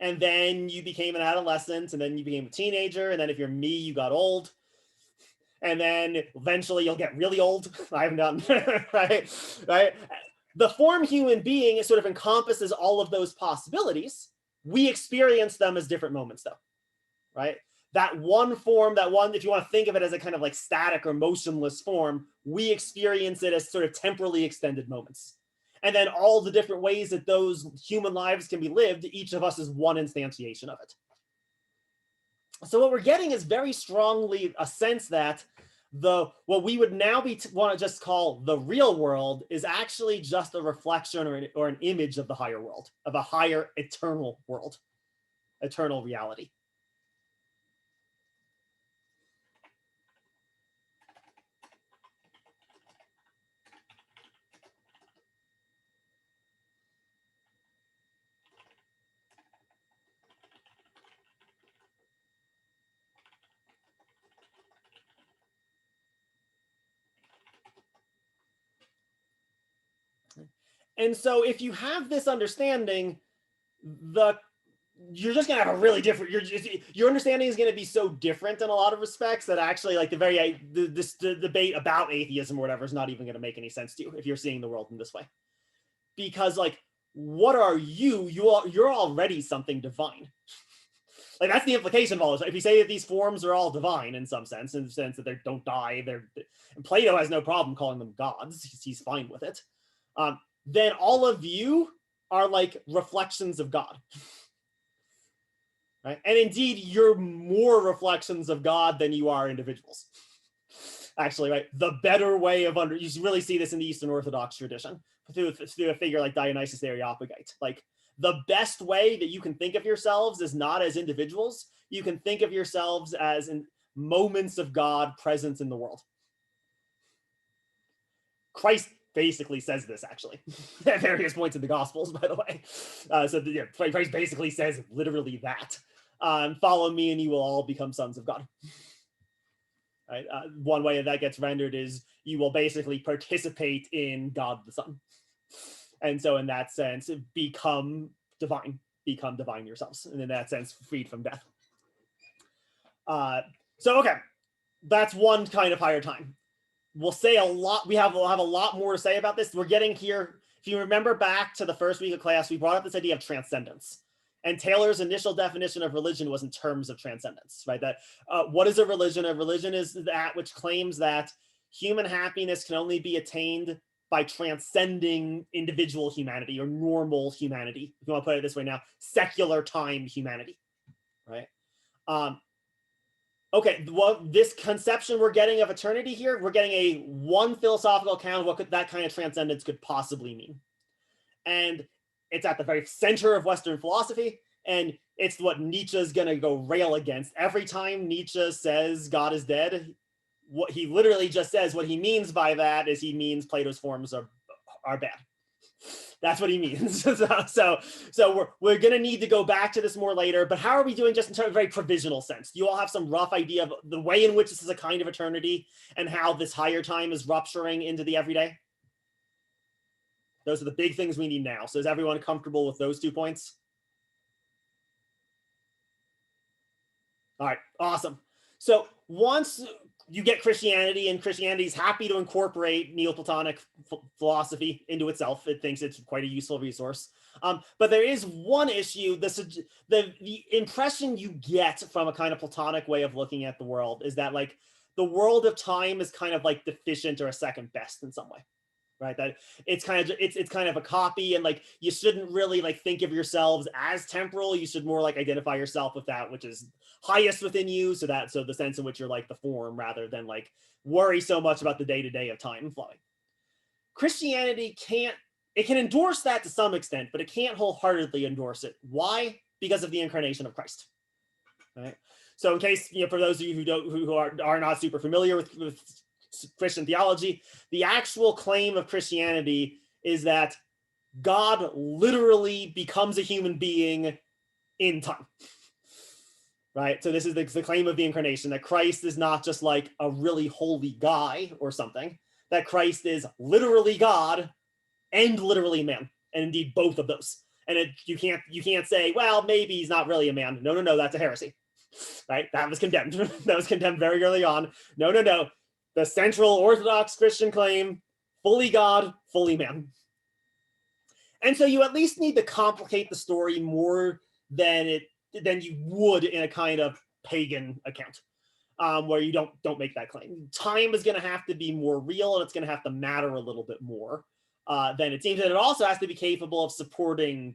and then you became an adolescent, and then you became a teenager, and then if you're me, you got old, and then eventually you'll get really old. I haven't gotten right. The form human being sort of encompasses all of those possibilities. We experience them as different moments, though, right? That one form, if you want to think of it as a kind of like static or motionless form, we experience it as sort of temporally extended moments. And then all the different ways that those human lives can be lived, each of us is one instantiation of it. So what we're getting is very strongly a sense that what we would now want to just call the real world is actually just a reflection or an image of the higher world, of a higher eternal world, eternal reality. And so if you have this understanding, you're just gonna have a really different. Your understanding is gonna be so different in a lot of respects that actually, like the debate about atheism or whatever is not even gonna make any sense to you if you're seeing the world in this way. Because like, what are you? You're already something divine. Like that's the implication of all this. If you say that these forms are all divine in some sense, in the sense that they don't die, and Plato has no problem calling them gods. He's fine with it. Then all of you are like reflections of God. Right? And indeed, you're more reflections of God than you are individuals. Actually, right? The better way of you really see this in the Eastern Orthodox tradition through a figure like Dionysius the Areopagite. Like the best way that you can think of yourselves is not as individuals. You can think of yourselves as in moments of God present in the world. Christ basically says this actually at various points in the Gospels, by the way. Christ basically says literally that. Follow me and you will all become sons of God. Right? One way that gets rendered is you will basically participate in God the Son. And so in that sense, become divine yourselves. And in that sense, freed from death. Okay, that's one kind of higher time. We'll say a lot. We'll have a lot more to say about this. We're getting here. If you remember back to the first week of class, we brought up this idea of transcendence. And Taylor's initial definition of religion was in terms of transcendence, right? That what is a religion? A religion is that which claims that human happiness can only be attained by transcending individual humanity or normal humanity. If you want to put it this way now, secular time humanity, right? Okay, well, this conception we're getting of eternity here, we're getting one philosophical account of what that kind of transcendence could possibly mean. And it's at the very center of Western philosophy, and it's what Nietzsche's going to go rail against. Every time Nietzsche says God is dead, what he literally just says, what he means by that is he means Plato's forms are bad. That's what he means. so we're going to need to go back to this more later, but how are we doing just in terms of a very provisional sense? Do you all have some rough idea of the way in which this is a kind of eternity and how this higher time is rupturing into the everyday? Those are the big things we need now. So is everyone comfortable with those 2 points? All right, awesome. So once you get Christianity, and Christianity is happy to incorporate Neoplatonic philosophy into itself. It thinks it's quite a useful resource. But there is one issue. The impression you get from a kind of Platonic way of looking at the world is that like the world of time is kind of like deficient or a second best in some way. Right, that it's kind of a copy, and like you shouldn't really like think of yourselves as temporal. You should more like identify yourself with that which is highest within you, so the sense in which you're like the form rather than like worry so much about the day-to-day of time flowing. Christianity can endorse that to some extent, but it can't wholeheartedly endorse it. Why? Because of the incarnation of Christ. Right. So in case, for those of you who are not super familiar with Christian theology, the actual claim of Christianity is that God literally becomes a human being in time. Right? So this is the claim of the incarnation, that Christ is not just like a really holy guy or something, that Christ is literally God and literally man, and indeed both of those. And you can't say, well, maybe he's not really a man. No, that's a heresy. Right? That was condemned. That was condemned very early on. No. The central Orthodox Christian claim, fully God, fully man. And so you at least need to complicate the story more than you would in a kind of pagan account, where you don't make that claim. Time is going to have to be more real, and it's going to have to matter a little bit more than it seems. And it also has to be capable of supporting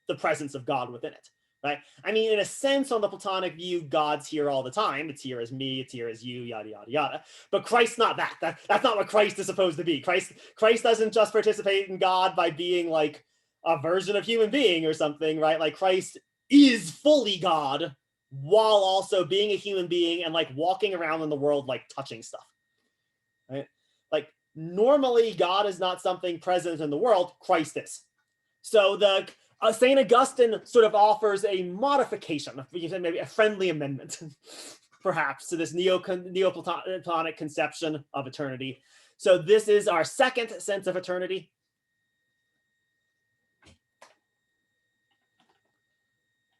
the presence of God within it. right? I mean, in a sense, on the Platonic view, God's here all the time. It's here as me, it's here as you, yada, yada, yada. But Christ's not that. That's not what Christ is supposed to be. Christ doesn't just participate in God by being like a version of human being or something, right? Like Christ is fully God while also being a human being and like walking around in the world, like touching stuff, right? Like normally God is not something present in the world, Christ is. So the St. Augustine sort of offers a modification, maybe a friendly amendment, perhaps, to this Neoplatonic conception of eternity. So this is our second sense of eternity.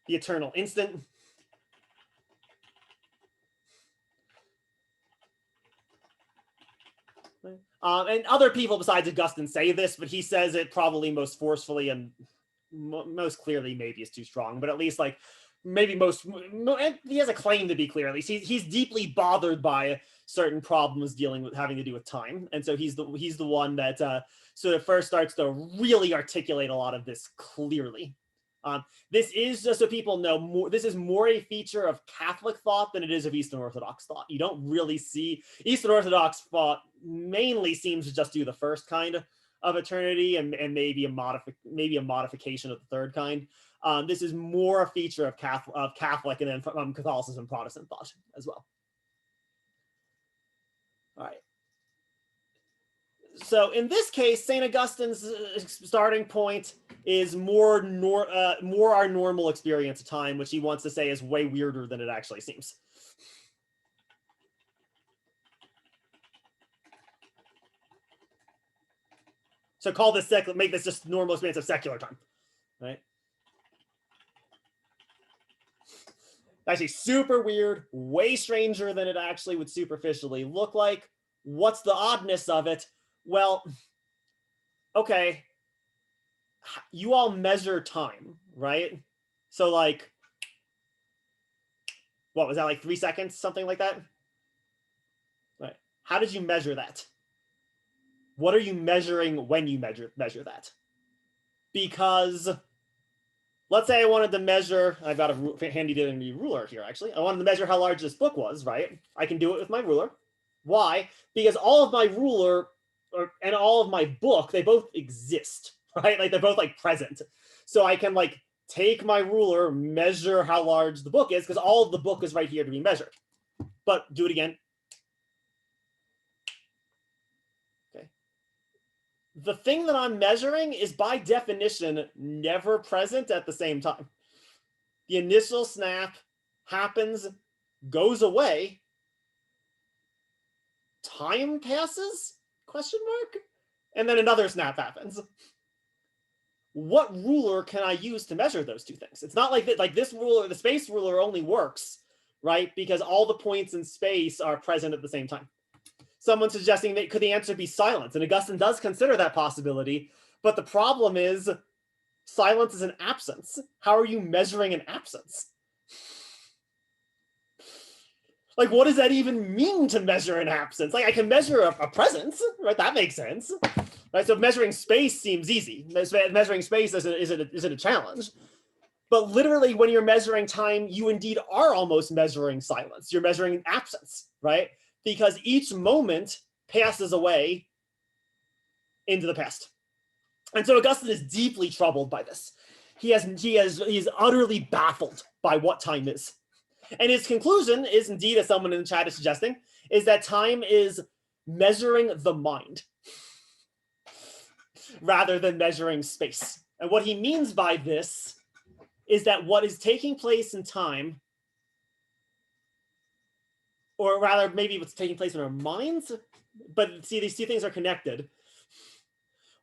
The eternal instant. And other people besides Augustine say this, but he says it probably most forcefully and most clearly maybe is too strong, but at least like maybe he has a claim to be clear. At least he's deeply bothered by certain problems dealing with having to do with time, and so he's the one that sort of first starts to really articulate a lot of this clearly. This is, just so people know, this is more a feature of Catholic thought than it is of Eastern Orthodox thought. You don't really see Eastern Orthodox thought mainly seems to just do the first kind of eternity and maybe a modification of the third kind. This is more a feature of Catholic and then Catholicism, Protestant thought as well. All right. So in this case, St. Augustine's starting point is more our normal experience of time, which he wants to say is way weirder than it actually seems. So call this make this just normal experience of secular time, right? Actually super weird, way stranger than it actually would superficially look like. What's the oddness of it? Well, okay, you all measure time, right? So like, what was that, like 3 seconds, something like that? Right. How did you measure that? What are you measuring when you measure that? Because let's say I wanted to measure, I've got a handy dandy ruler here actually. I wanted to measure how large this book was, right? I can do it with my ruler. Why? Because all of my ruler and all of my book, they both exist, right? Like they're both like present. So I can like take my ruler, measure how large the book is, because all of the book is right here to be measured. But do it again. Okay. The thing that I'm measuring is by definition never present at the same time. The initial snap happens, goes away, time passes, ? And then another snap happens. What ruler can I use to measure those two things? It's not like that, like this ruler, the space ruler only works, right? Because all the points in space are present at the same time. Someone's suggesting that could the answer be silence? And Augustine does consider that possibility, but the problem is silence is an absence. How are you measuring an absence? Like, what does that even mean to measure an absence? Like, I can measure a presence, right? That makes sense, right? So measuring space seems easy. Measuring space isn't a challenge. But literally, when you're measuring time, you indeed are almost measuring silence. You're measuring absence, right? Because each moment passes away into the past. And so Augustine is deeply troubled by this. He is utterly baffled by what time is. And his conclusion is indeed, as someone in the chat is suggesting, is that time is measuring the mind rather than measuring space. And what he means by this is that what is taking place in time, or rather maybe what's taking place in our minds, but see, these two things are connected.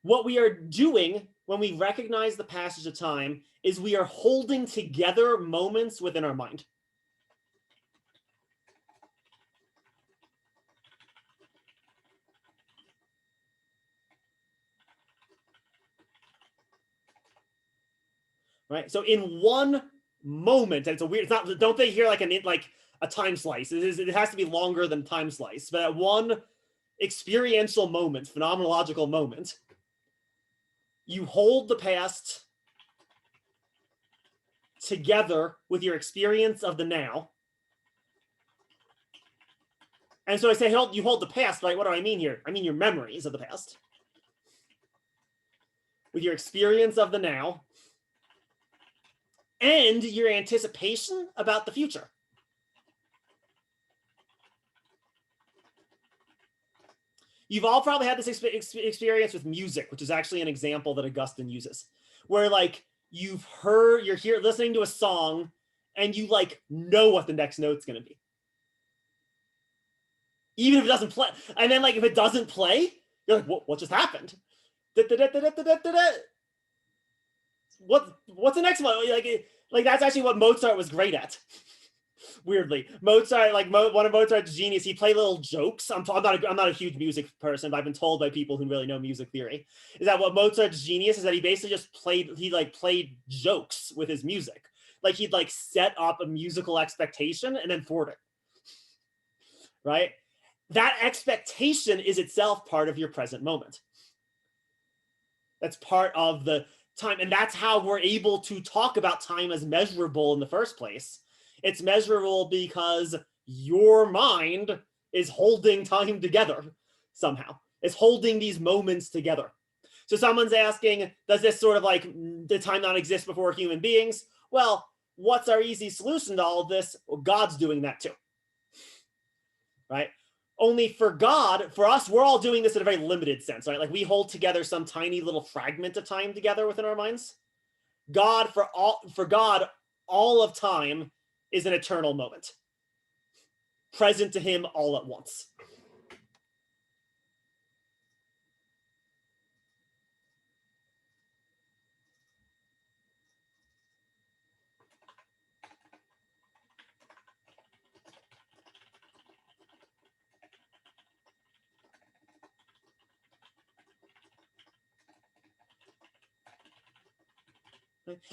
What we are doing when we recognize the passage of time is we are holding together moments within our mind. Right. So in one moment, and it's a weird, it's not, don't they hear like a time slice? It has to be longer than time slice, but at one experiential moment, phenomenological moment, you hold the past together with your experience of the now. And so I say, you hold the past, right? What do I mean here? I mean your memories of the past. With your experience of the now and your anticipation about the future. You've all probably had this experience with music, which is actually an example that Augustine uses, where like you're here listening to a song and you like know what the next note's going to be. Even if it doesn't play. And then like if it doesn't play, you're like, what just happened? What's the next one? Like that's actually what Mozart was great at. Weirdly, Mozart, like one of Mozart's genius, he played little jokes. I'm not a huge music person, but I've been told by people who really know music theory is that what Mozart's genius is that he basically just played jokes with his music. Like he'd like set up a musical expectation and then thwart it. Right? That expectation is itself part of your present moment. That's part of the time, and that's how we're able to talk about time as measurable in the first place. It's measurable because your mind is holding time together somehow. It's holding these moments together. So someone's asking, does this sort of like, did time not exist before human beings? Well, what's our easy solution to all of this? Well, God's doing that too, right? Only for God, for us, we're all doing this in a very limited sense, right? Like we hold together some tiny little fragment of time together within our minds. For God, all of time is an eternal moment, present to him all at once.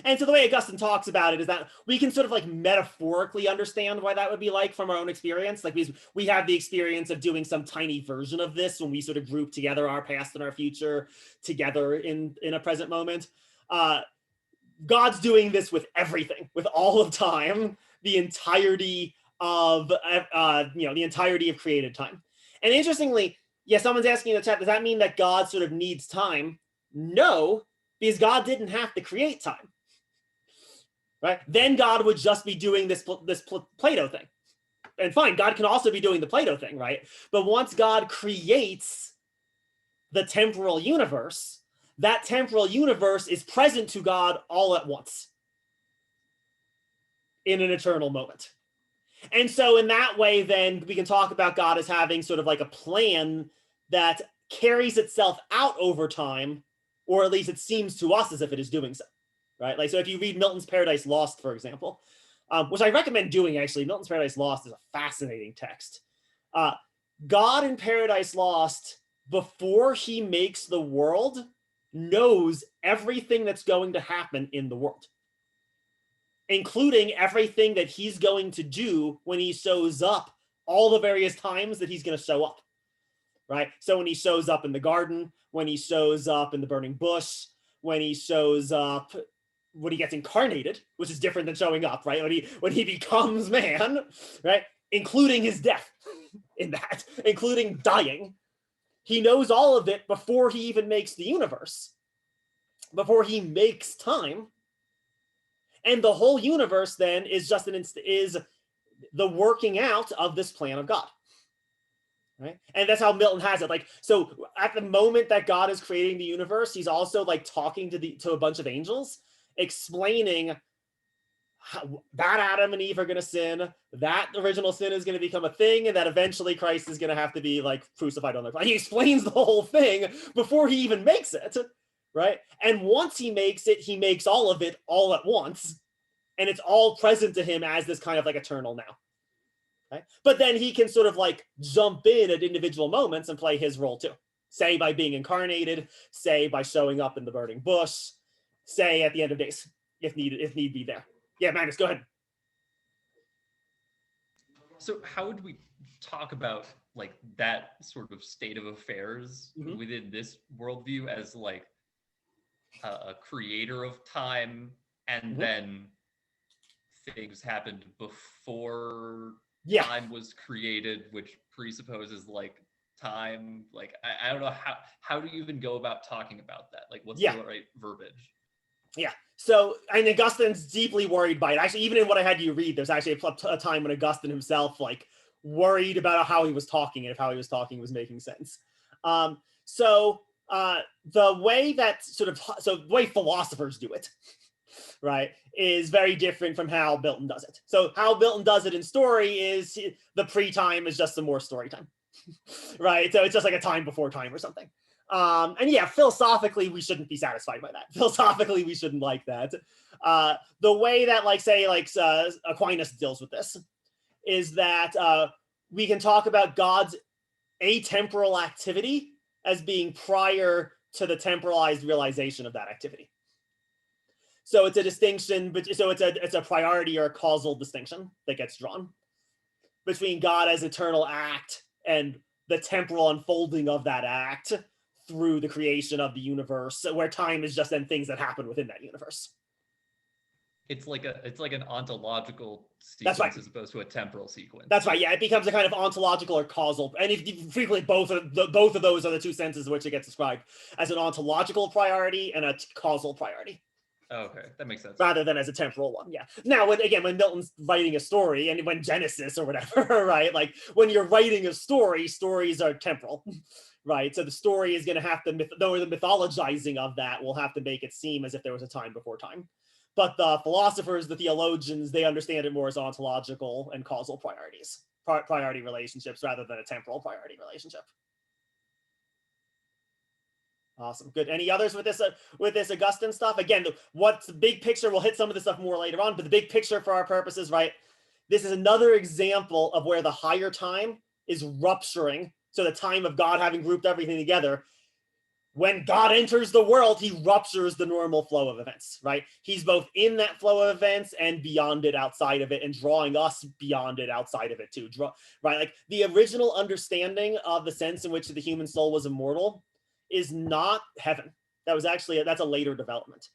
And so the way Augustine talks about it is that we can sort of like metaphorically understand why that would be like from our own experience. Like we have the experience of doing some tiny version of this when we sort of group together our past and our future together in a present moment. God's doing this with everything, with all of time, the entirety of the entirety of created time. And interestingly, someone's asking in the chat, does that mean that God sort of needs time? No, because God didn't have to create time, right? Then God would just be doing this Plato thing. And fine, God can also be doing the Plato thing, right? But once God creates the temporal universe, that temporal universe is present to God all at once in an eternal moment. And so in that way, then we can talk about God as having sort of like a plan that carries itself out over time, or at least it seems to us as if it is doing so, right? Like, so if you read Milton's Paradise Lost, for example, which I recommend doing, actually, Milton's Paradise Lost is a fascinating text. God in Paradise Lost, before he makes the world, knows everything that's going to happen in the world, including everything that he's going to do when he shows up, all the various times that he's going to show up, right? So when he shows up in the garden, when he shows up in the burning bush, when he shows up, when he gets incarnated, which is different than showing up, right? When he becomes man, right? Including his death in that, including dying. He knows all of it before he even makes the universe, before he makes time. And the whole universe then is just is the working out of this plan of God. Right? And that's how Milton has it. Like, so at the moment that God is creating the universe, he's also like talking to a bunch of angels, explaining how that Adam and Eve are going to sin, that original sin is going to become a thing, and that eventually Christ is going to have to be like crucified on the cross. He explains the whole thing before he even makes it, right? And once he makes it, he makes all of it all at once, and it's all present to him as this kind of like eternal now. Right? But then he can sort of like jump in at individual moments and play his role too. Say by being incarnated, say by showing up in the burning bush, say at the end of days, if need be there. Yeah, Magnus, go ahead. So how would we talk about like that sort of state of affairs within this worldview as like a creator of time and then things happened before Yeah. time was created, which presupposes like time. Like I don't know how do you even go about talking about that? Like what's Yeah. the right verbiage? Yeah. So, and Augustine's deeply worried by it. Actually, even in what I had you read, there's actually a time when Augustine himself like worried about how he was talking and if how he was talking was making sense. So the way that the way philosophers do it, right, is very different from how Milton does it. So how Milton does it in story is the pre-time is just some more story time, right? So it's just like a time before time or something. And yeah, philosophically, we shouldn't be satisfied by that. Philosophically, we shouldn't like that. The way that, like, say, like Aquinas deals with this is that we can talk about God's atemporal activity as being prior to the temporalized realization of that activity. So it's a distinction, but so it's a priority or a causal distinction that gets drawn between God as eternal act and the temporal unfolding of that act through the creation of the universe, where time is just then things that happen within that universe. It's like an ontological sequence. That's right. As opposed to a temporal sequence. That's right. Yeah, it becomes a kind of ontological or causal, and frequently both of those are the two senses in which it gets described as an ontological priority and a causal priority. Okay, that makes sense. Rather than as a temporal one, yeah. Now, when Milton's writing a story, and when Genesis or whatever, right? Like when you're writing a story, stories are temporal, right? So the story is going to have to, the mythologizing of that will have to make it seem as if there was a time before time. But the philosophers, the theologians, they understand it more as ontological and causal priorities, priority relationships, rather than a temporal priority relationship. Awesome. Good. Any others with this Augustine stuff? Again, what's the big picture? We'll hit some of this stuff more later on, but the big picture for our purposes, right? This is another example of where the higher time is rupturing. So the time of God having grouped everything together. When God enters the world, he ruptures the normal flow of events, right? He's both in that flow of events and beyond it, outside of it, and drawing us beyond it, outside of it too, right? Like the original understanding of the sense in which the human soul was immortal is not heaven. That's a later development.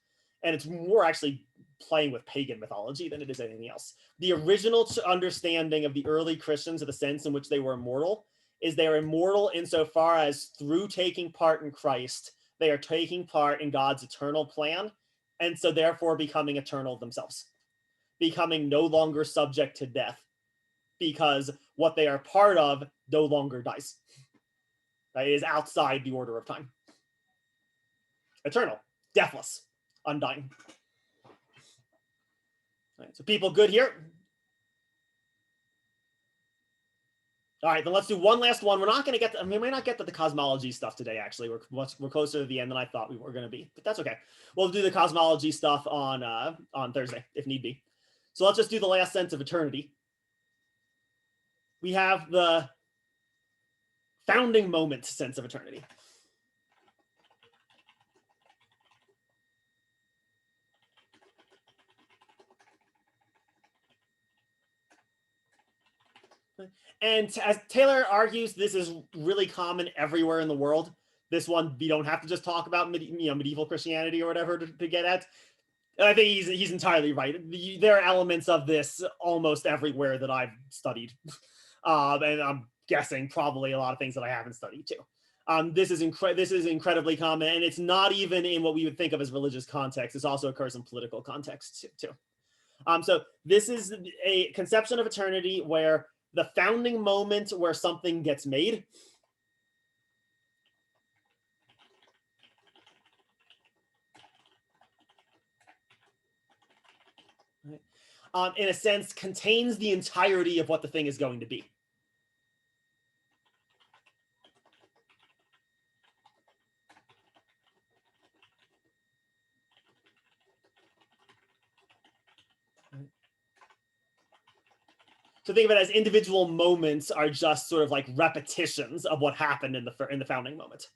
And it's more actually playing with pagan mythology than it is anything else. The original understanding of the early Christians of the sense in which they were immortal is they are immortal insofar as through taking part in Christ, they are taking part in God's eternal plan, and so therefore becoming eternal themselves, becoming no longer subject to death, because what they are part of no longer dies. It is outside the order of time. Eternal, deathless, undying. Right, so people good here? All right, then let's do one last one. We're not going to get we may not get to the cosmology stuff today, actually. We're closer to the end than I thought we were going to be, but that's okay. We'll do the cosmology stuff on Thursday, if need be. So let's just do the last sense of eternity. We have the founding moment sense of eternity. And as Taylor argues, this is really common everywhere in the world. This one, you don't have to just talk about medieval Christianity or whatever to get at. And I think he's entirely right. There are elements of this almost everywhere that I've studied. And I'm guessing probably a lot of things that I haven't studied too. This is incredibly common, and it's not even in what we would think of as religious context. This also occurs in political context too. So this is a conception of eternity where the founding moment where something gets made in a sense contains the entirety of what the thing is going to be. So think of it as individual moments are just sort of like repetitions of what happened in the founding moment.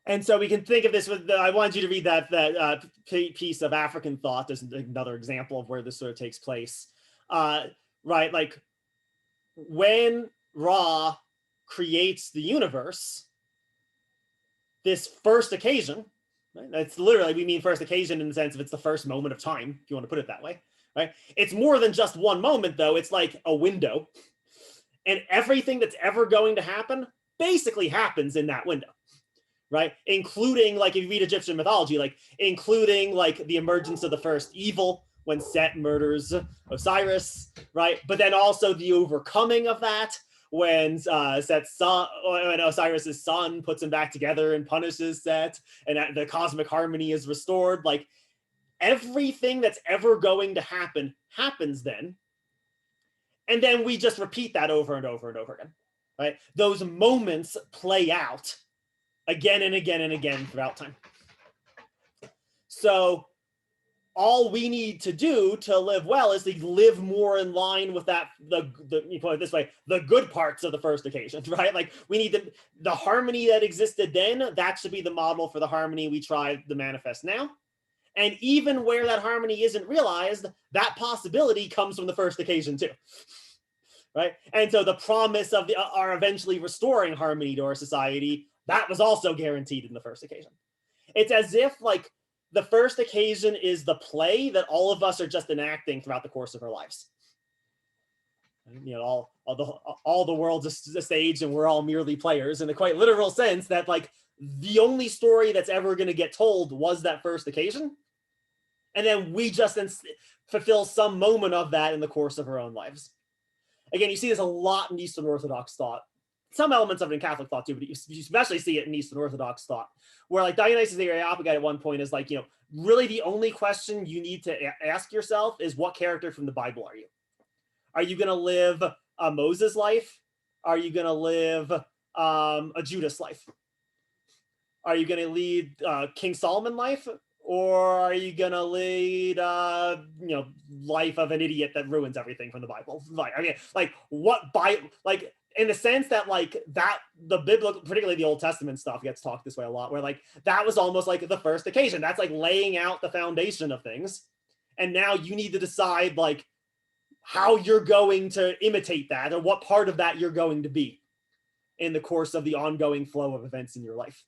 And so we can think of this with I wanted you to read that piece of African thought. There's another example of where this sort of takes place. Right, like when Ra creates the universe, this first occasion, right? That's literally, we mean first occasion in the sense of it's the first moment of time, if you want to put it that way, right? It's more than just one moment, though. It's like a window. And everything that's ever going to happen basically happens in that window, right? Including, like, if you read Egyptian mythology, like, including, like, the emergence of the first evil when Set murders Osiris, right? But then also the overcoming of that when Set's son, when Osiris's son puts him back together and punishes Set, and the cosmic harmony is restored. Like, everything that's ever going to happen happens then. And then we just repeat that over and over and over again, right? Those moments play out again and again and again throughout time. So all we need to do to live well is to live more in line with that, you put it this way, the good parts of the first occasion, right? Like, we need the harmony that existed then, that should be the model for the harmony we try to manifest now. And even where that harmony isn't realized, that possibility comes from the first occasion too, right? And so the promise of our eventually restoring harmony to our society, that was also guaranteed in the first occasion. It's as if, like, the first occasion is the play that all of us are just enacting throughout the course of our lives. You know, all the world's a stage and we're all merely players, in a quite literal sense, that, like, the only story that's ever going to get told was that first occasion. And then we just fulfill some moment of that in the course of our own lives. Again, you see this a lot in Eastern Orthodox thought. Some elements of it in Catholic thought too, but you especially see it in Eastern Orthodox thought, where, like, Dionysius the Areopagite at one point is like, you know, really the only question you need to ask yourself is, what character from the Bible are you? Are you going to live a Moses life? Are you going to live a Judas life? Are you going to lead King Solomon life? Or are you gonna lead, you know, life of an idiot that ruins everything from the Bible? Like, I mean, like, what Bible? Like, in the sense that, like, that the biblical, particularly the Old Testament stuff, gets talked this way a lot, where, like, that was almost like the first occasion. That's like laying out the foundation of things, and now you need to decide, like, how you're going to imitate that, or what part of that you're going to be in the course of the ongoing flow of events in your life.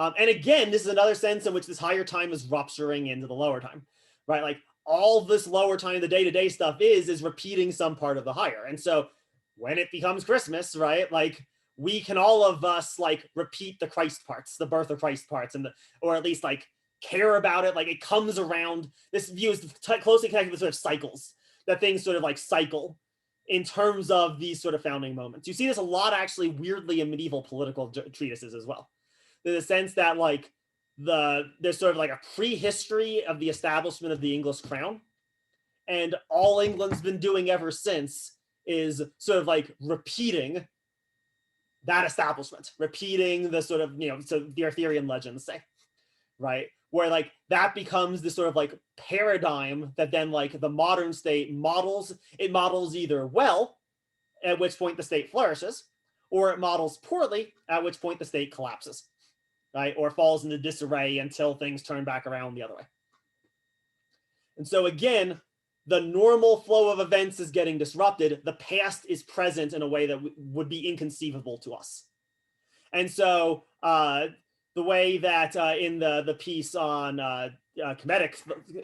And again, this is another sense in which this higher time is rupturing into the lower time, right? Like, all this lower time, the day-to-day stuff is repeating some part of the higher. And so when it becomes Christmas, right, like, we can, all of us, like, repeat the Christ parts, the birth of Christ parts, and or at least, like, care about it. Like, it comes around. This view is closely connected with sort of cycles, that things sort of, like, cycle in terms of these sort of founding moments. You see this a lot, actually, weirdly, in medieval political treatises as well. There's a sense that, like, there's sort of like a prehistory of the establishment of the English crown, and all England's been doing ever since is sort of like repeating that establishment, repeating the sort of, you know, so the Arthurian legends say, right? Where, like, that becomes this sort of, like, paradigm that then, like, the modern state models. It models either well, at which point the state flourishes, or it models poorly, at which point the state collapses, right? Or falls into disarray until things turn back around the other way. And so again, the normal flow of events is getting disrupted. The past is present in a way that would be inconceivable to us. And so the way that in the piece on Kemetic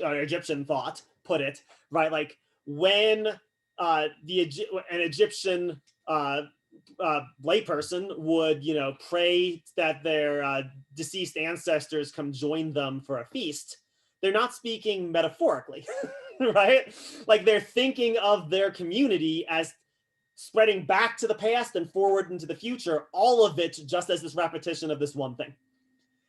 Egyptian thought put it, right? Like, when an Egyptian layperson would, you know, pray that their deceased ancestors come join them for a feast, they're not speaking metaphorically, right? Like, they're thinking of their community as spreading back to the past and forward into the future, all of it just as this repetition of this one thing.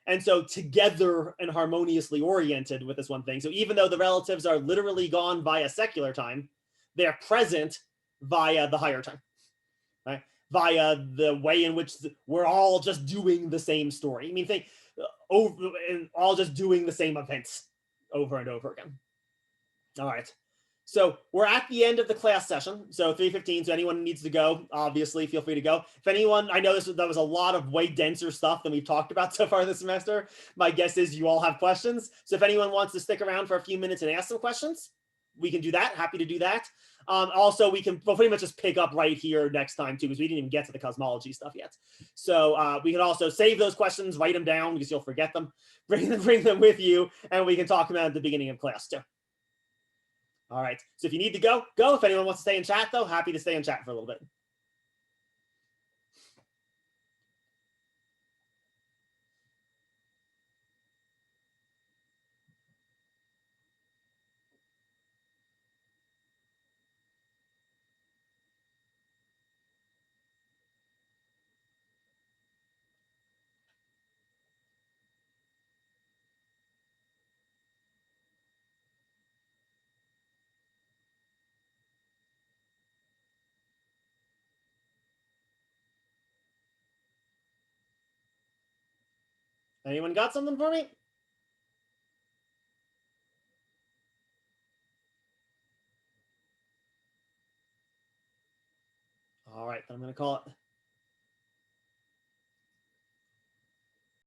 And so together and harmoniously oriented with this one thing. So even though the relatives are literally gone via secular time, they're present via the higher time, right? Via the way in which we're all just doing the same story. I mean, think over and all just doing the same events over and over again. All right. So we're at the end of the class session. So 3:15. So anyone needs to go, obviously, feel free to go. If anyone, I know that was a lot of way denser stuff than we've talked about so far this semester. My guess is you all have questions. So if anyone wants to stick around for a few minutes and ask some questions, we can do that. Happy to do that. Also, we'll pretty much just pick up right here next time too, because we didn't even get to the cosmology stuff yet. So we can also save those questions, write them down because you'll forget them, bring them with you, and we can talk about them at the beginning of class too. All right. So if you need to go. If anyone wants to stay in chat though, happy to stay in chat for a little bit. Anyone got something for me? All right, I'm going to call it